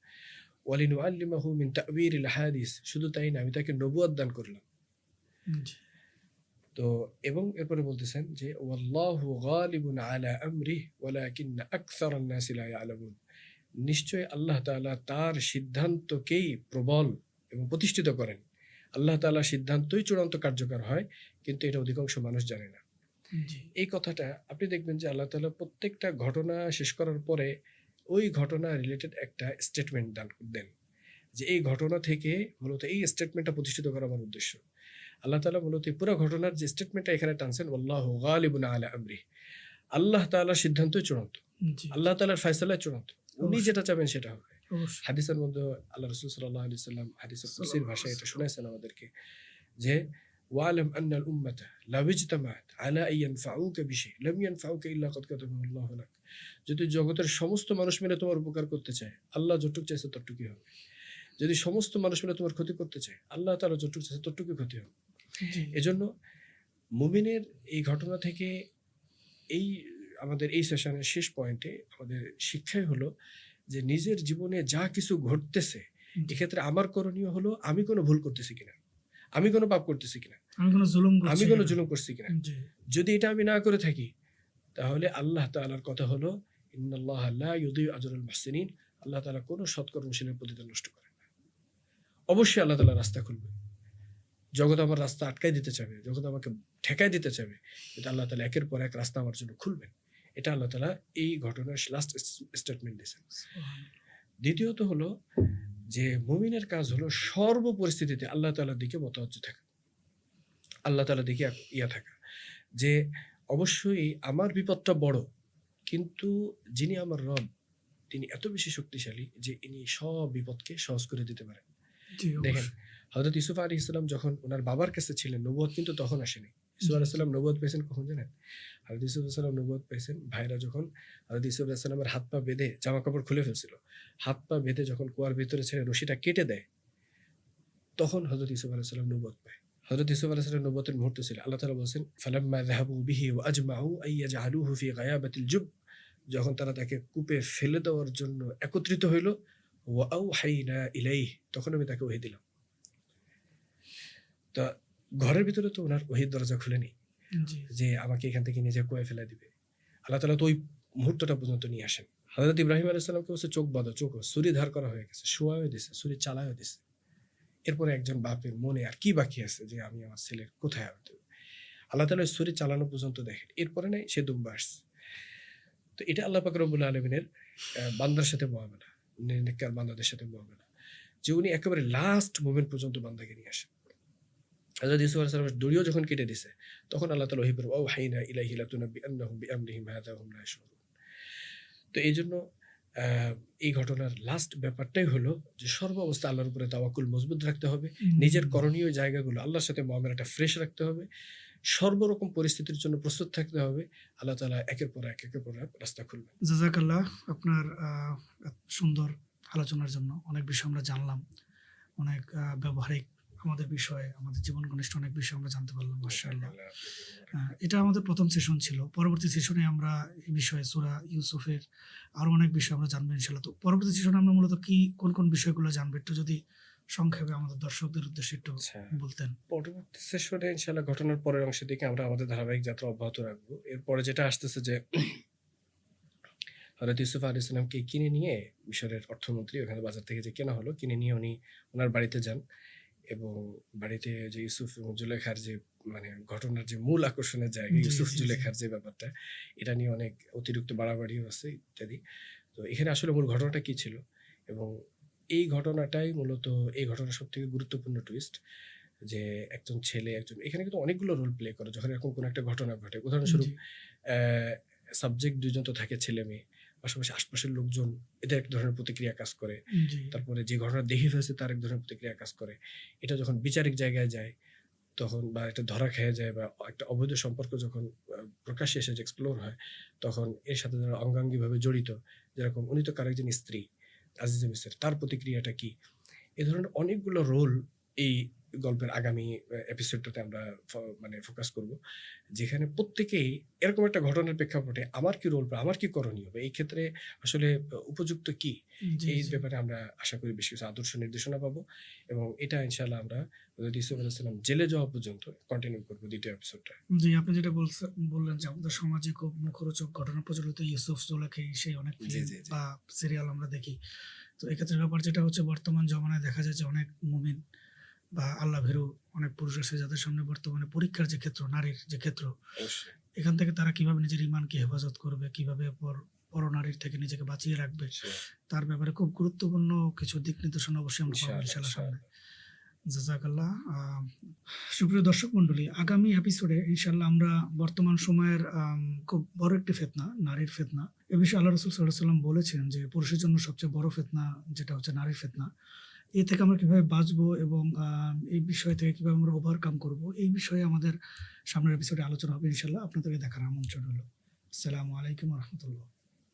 ওয়ালিনুআল্লিমাহু মিন তা'বীরিল হাদিস, শুধু তাই না আমি তাকে নবুয়ত দান করলাম। জি তো এবং এরপরে বলতেছেন যে ওয়াল্লাহু গালিবুন আলা আমরিহি ওয়ালাকিন্না আকসারান নাসি লা ইয়ালামুন, নিশ্চয় আল্লাহ তাআলা তার সিদ্ধান্তকেই প্রবল এবং প্রতিষ্ঠিত করেন। আল্লাহ তাআলার সিদ্ধান্তই চূড়ান্ত কার্যকর হয়, কিন্তু এটা অধিকাংশ মানুষ জানে না। জি এই কথাটা আপনি দেখবেন যে আল্লাহ তাআলা প্রত্যেকটা ঘটনা শেষ করার পরে ওই ঘটনা রিলেটেড একটা স্টেটমেন্ট দেন যে এই ঘটনা থেকে মূলত এই স্টেটমেন্টটা প্রতিষ্ঠিত করা আমার উদ্দেশ্য। আল্লাহ তাআলা মূলত এই পুরো ঘটনার যে স্টেটমেন্টটা এখানে টানছেন আল্লাহু গালিবুন আলা আমরিহি, আল্লাহ তাআলার সিদ্ধান্তই চূড়ান্ত, জি আল্লাহ তাআলার ফয়সালাই চূড়ান্ত, উনি যেটা চাবেন সেটা হবে। অবশ্যই। হাদিসের মধ্যে আল্লাহ রাসূল সাল্লাল্লাহু আলাইহি ওয়াসাল্লাম হাদিসের কুরসির ভাষায় এটা শোনাইছেন আমাদেরকে যে ওয়ালাম আন্নাল উম্মাতা লাউ ইজতামাআত আলা আন ইয়ানফাউকা বিশাই লাম ইয়ানফাউকা ইল্লা ক্বাদ কাতাবাহু আল্লাহু লাক, যদি জগতের সমস্ত মানুষ মিলে তোমার উপকার করতে চায়, আল্লাহ যতটুকু চাইছে ততটুকুই হবে। যদি সমস্ত মানুষ মিলে তোমার ক্ষতি করতে চায়, আল্লাহ তাআলা যতটুকু চাইছে ততটুকুই ক্ষতি হবে। জি এজন্য মুমিনের এই ঘটনা থেকে এই আমাদের এই সেশনের শেষ পয়েন্টে আমাদের শিক্ষাই হলো যে নিজের জীবনে যা কিছু ঘটতেছে জি। এক্ষেত্রে আমার করণীয় হলো আমি কোনো ভুল করতেছি কিনা, আমি কোনো পাপ করতেছি কিনা, আমি কোনো জুলুম করছি আমি কোনো না। জুলুম করছি কিনা। জি যদি এটা আমি না করে থাকি তাহলে আল্লাহ তাআলার কথা হলো ইন্নাল্লাহা লা ইউযিউ আজরাল মুহসিনিন, আল্লাহ তাআলা কোনো সৎকর্মশীলের প্রতিদান নষ্ট করেন না। অবশ্যই আল্লাহ তাআলা রাস্তা খুলবে, জগৎ আমার রাস্তা আটকাই দিতে চাবে, জগৎ আমাকে ঠেকাই দিতে চাবে, কিন্তু আল্লাহ তাআলা একের পর এক রাস্তা আমার জন্য খুলবেন। এটা আল্লাহ তাআলা এই ঘটনার লাস্ট স্টেটমেন্ট দিয়েছেন। দ্বিতীয়ত হলো যে মুমিনের কাজ হলো সর্ব পরিস্থিতিতে আল্লাহ তাআলার দিকে মতওয়াজ্জ থাকা, আল্লাহ তাআলার দিকে ইয়া থাকা, যে অবশ্যই আমার বিপদটা বড়, কিন্তু যিনি আমার রব তিনি এত বেশি শক্তিশালী যে ইনি সব বিপদকে সহজ করে দিতে পারেন। জি দেখেন অবশ্যই। হযরত ইউসুফ আলাইহিস সালাম যখন ওনার বাবার কাছে ছিলেন, নবুয়ত কিন্তু তখন আসেনি। ইউসুফ আলাইহিস সালাম নবুয়ত পেয়েছেন কখন জানেন? হযরত ইউসুফ আলাইহিস সালাম নবুয়ত পেয়েছেন ভাইরা যখন হযরত ইউসুফ আলাইহিস সালামের হাত পা বেঁধে জামা কাপড় খুলে ফেলছিল, হাত পা বেঁধে যখন কুয়ার ভিতরে ছেড়ে রশিটা কেটে দেয়, তখন হযরত ইউসুফ আলাইহিস সালাম নবুয়ত পায়। হযরত ইউসুফ আলাইহিস সালাম নবুয়তের মুহূর্ত ছিল। আল্লাহ তাআলা বলেন ফালাম্মা যাহাবু বিহি ওয়া আজমাউ আন ইয়াজআলুহু ফি গায়াবাতিল জুব, যখন তারা তাকে কূপে ফেলে দেওয়ার জন্য একত্রিত হইল, ওয়া আওহাইনা ইলাইহি, তখন আমি তাকে ওহী দিলাম। তা ঘরের ভিতরে তো ওনার ওহীর দরজা খুলেনি জি যে আমাকে এখান থেকে নিজে কুয়ায় ফেলে দিবে। আল্লাহ তাআলা তো ওই মুহূর্তটা পর্যন্ত নিয়ে আসেন। হযরত ইব্রাহিম আলাইহিস সালামকে বলছে চোখ বাঁধো, চোখ, ছুরি ধার করা হয়ে গেছে, শোয়াও দিছে, ছুরি চালায়ও দিছে। এরপরে একজন বাপের মনে আর কি বাকি আছে যে আমি আমার ছেলের কোথায় আনতে হবে? আল্লাহ তাআলা ওই ছুরি চালানো পর্যন্ত দেখেন, এরপরে নাই সে দুম্বা আসছে। তো এটা আল্লাহ পাক রব্বুল আলামিনের বান্দার সাথে মুআমালা, নেককার বান্দাদের সাথে মুআমালা, যে উনি একেবারে লাস্ট মোমেন্ট পর্যন্ত বান্দাকে নিয়ে আসেন। হযরত ইউসুফ আলাইহিস সালামের দড়িও যখন কেটে দিছে, তখন আল্লাহ তাআলা ওহী করে ওয়াহাইনা ইলাইহি লাতুনাব্বিআন্নাহুম বিআমরিহিম হাযা ওয়া হুম লা ইয়াশউরুন। তো এইজন্য এই ঘটনার লাস্ট ব্যাপারটাই হলো যে সর্ব অবস্থা আল্লাহর উপরে তাওয়াক্কুল মজবুত রাখতে হবে, নিজের করণীয় জায়গাগুলো আল্লাহর সাথে মুআমালাটা ফ্রেশ রাখতে হবে, সর্বরকম পরিস্থিতির জন্য প্রস্তুত থাকতে হবে। আল্লাহ তাআলা একের পর এক রাস্তা খুলবেন। জাযাকাল্লাহ আপনার সুন্দর আলোচনার জন্য। অনেক বিষয় আমরা জানলাম, অনেক ব্যবহারিক আমাদের বিষয়ে, আমাদের জীবন ঘনিষ্ঠ অনেক বিষয় আমরা জানতে পারলাম, মাশাআল্লাহ। মাশাআল্লাহ। এটা আমাদের প্রথম সেশন ছিল। পরবর্তী সেশনে আমরা এই বিষয়ে সূরা ইউসুফের আরো অনেক বিষয় আমরা জানবো ইনশাআল্লাহ। তো পরবর্তী সেশনে আমরা মূলত কোন বিষয়গুলো জানবো একটু যদি সংক্ষেপে আমাদের দর্শকদের উদ্দেশ্যে একটু আচ্ছা, বলতেন। পরবর্তী সেশনে ইনশাআল্লাহ ঘটনার পরের অংশের দিকে আমরা আমাদের ধারাবাহিক যাত্রা অব্যাহত রাখবো। এরপরে যেটা আসতেছে যে হযরত ইউসুফ আলাইহিস সালামকে কিনে নিয়ে মিশরের অর্থমন্ত্রী ওখানে বাজার থেকে যে কেনা হলো, কিনে নিয়ে উনি ওনার বাড়িতে যান এবং বাড়িতে যে ইউসুফ এবং জুলেখার যে মানে ঘটনার যে মূল আকর্ষণের জায়গা জি, ইউসুফ জি, জি। জুলেখার যে ব্যাপারটা, এটা নিয়ে অনেক অতিরিক্ত বাড়াবাড়িও আছে ইত্যাদি। তো এখানে আসলে মূল ঘটনাটা কি ছিল এবং এই ঘটনাটাই মূলত এই ঘটনার সবথেকে গুরুত্বপূর্ণ টুইস্ট যে একজন ছেলে একজন এখানে কিন্তু অনেকগুলো রোল প্লে করে যখন এরকম কোনো একটা ঘটনা ঘটে। উদাহরণস্বরূপ জি, সাবজেক্ট ২ জন তো থাকে ছেলে-মেয়ে। পাশাপাশি আশপাশের লোকজন এদের এক ধরনের প্রতিক্রিয়া কাজ করে। জি, তারপরে যে ঘটনা দেখে ফেলছে তার এক ধরনের প্রতিক্রিয়া কাজ করে। এটা যখন বিচারিক জায়গায় যায় তখন বা একটা ধরা খেয়ে যায় বা একটা অবৈধ সম্পর্ক যখন প্রকাশ্যে এসে যে এক্সপ্লোর হয়, তখন এর সাথে যারা অঙ্গাঙ্গিভাবে জড়িত, যেরকম উনি তো কারো একজন স্ত্রী, আজিজে মিসর, তার প্রতিক্রিয়াটা কি? এ ধরনের অনেকগুলো রোল এই গল্পের আগামী এপিসোডটাতে আমরা মানে ফোকাস করব। যেখানে প্রত্যেকেই এরকম একটা ঘটনার প্রেক্ষাপটে আমার কি রোল বা আমার কি করণীয় বা এই ক্ষেত্রে আসলে উপযুক্ত কি? জি, এই জি। ব্যাপারে আমরা আশা করি বেশ কিছু আদর্শ নির্দেশনা পাবো এবং এটা ইনশাআল্লাহ আমরা হযরত ইউসুফ আলাইহিস সালাম জেলে যাওয়া পর্যন্ত কন্টিনিউ করব ২য় এপিসোডটা। জি, আপনি যেটা বললেন যে আমাদের সমাজে খুব মুখরোচক ঘটনা প্রচলিত ইউসুফ জুলেখা সেই অনেক জি, ফিল্ম জি, জি। বা সিরিয়াল আমরা দেখি। তো এক্ষেত্রে ব্যাপার যেটা হচ্ছে বর্তমান জমানায় দেখা যায় যে অনেক মুমিন বা আল্লাহ ভীরু অনেক পুরুষ আছে যাদের সামনে বর্তমানে পরীক্ষার যে ক্ষেত্র, নারীর যে ক্ষেত্র, অবশ্যই। এখান থেকে তারা কিভাবে নিজের ঈমানকে হেফাজত করবে, কিভাবে পরনারীর থেকে নিজেকে বাঁচিয়ে রাখবে, শিওর। তার ব্যাপারে খুব গুরুত্বপূর্ণ কিছু দিক নির্দেশনা অবশ্যই আমরা পাবো ইনশাআল্লাহ, ইনশাআল্লাহ সামনে। ইনশাআল্লাহ। জাযাকাল্লাহ। সুপ্রিয় দর্শক মণ্ডলী, আগামী এপিসোডে ইনশাআল্লাহ আমরা বর্তমান সময়ের খুব বড় একটি ফিতনা, নারীর ফিতনা। এ বিষয়ে আল্লাহ রাসূল সাল্লাল্লাহু আলাইহি ওয়াসাল্লাম বলেছেন যে পুরুষের জন্য সবচেয়ে বড় ফিতনা যেটা হচ্ছে নারীর ফিতনা। এ থেকে আমরা কিভাবে বাঁচবো এবং এই বিষয় থেকে কিভাবে আমরা ওভারকাম করব, এই বিষয়ে আমাদের সামনের এপিসোডে আলোচনা হবে ইনশাআল্লাহ। আপনাদেরকে দেখার আমন্ত্রণ রইল। আসসালামু আলাইকুম ওয়া রাহমাতুল্লাহ।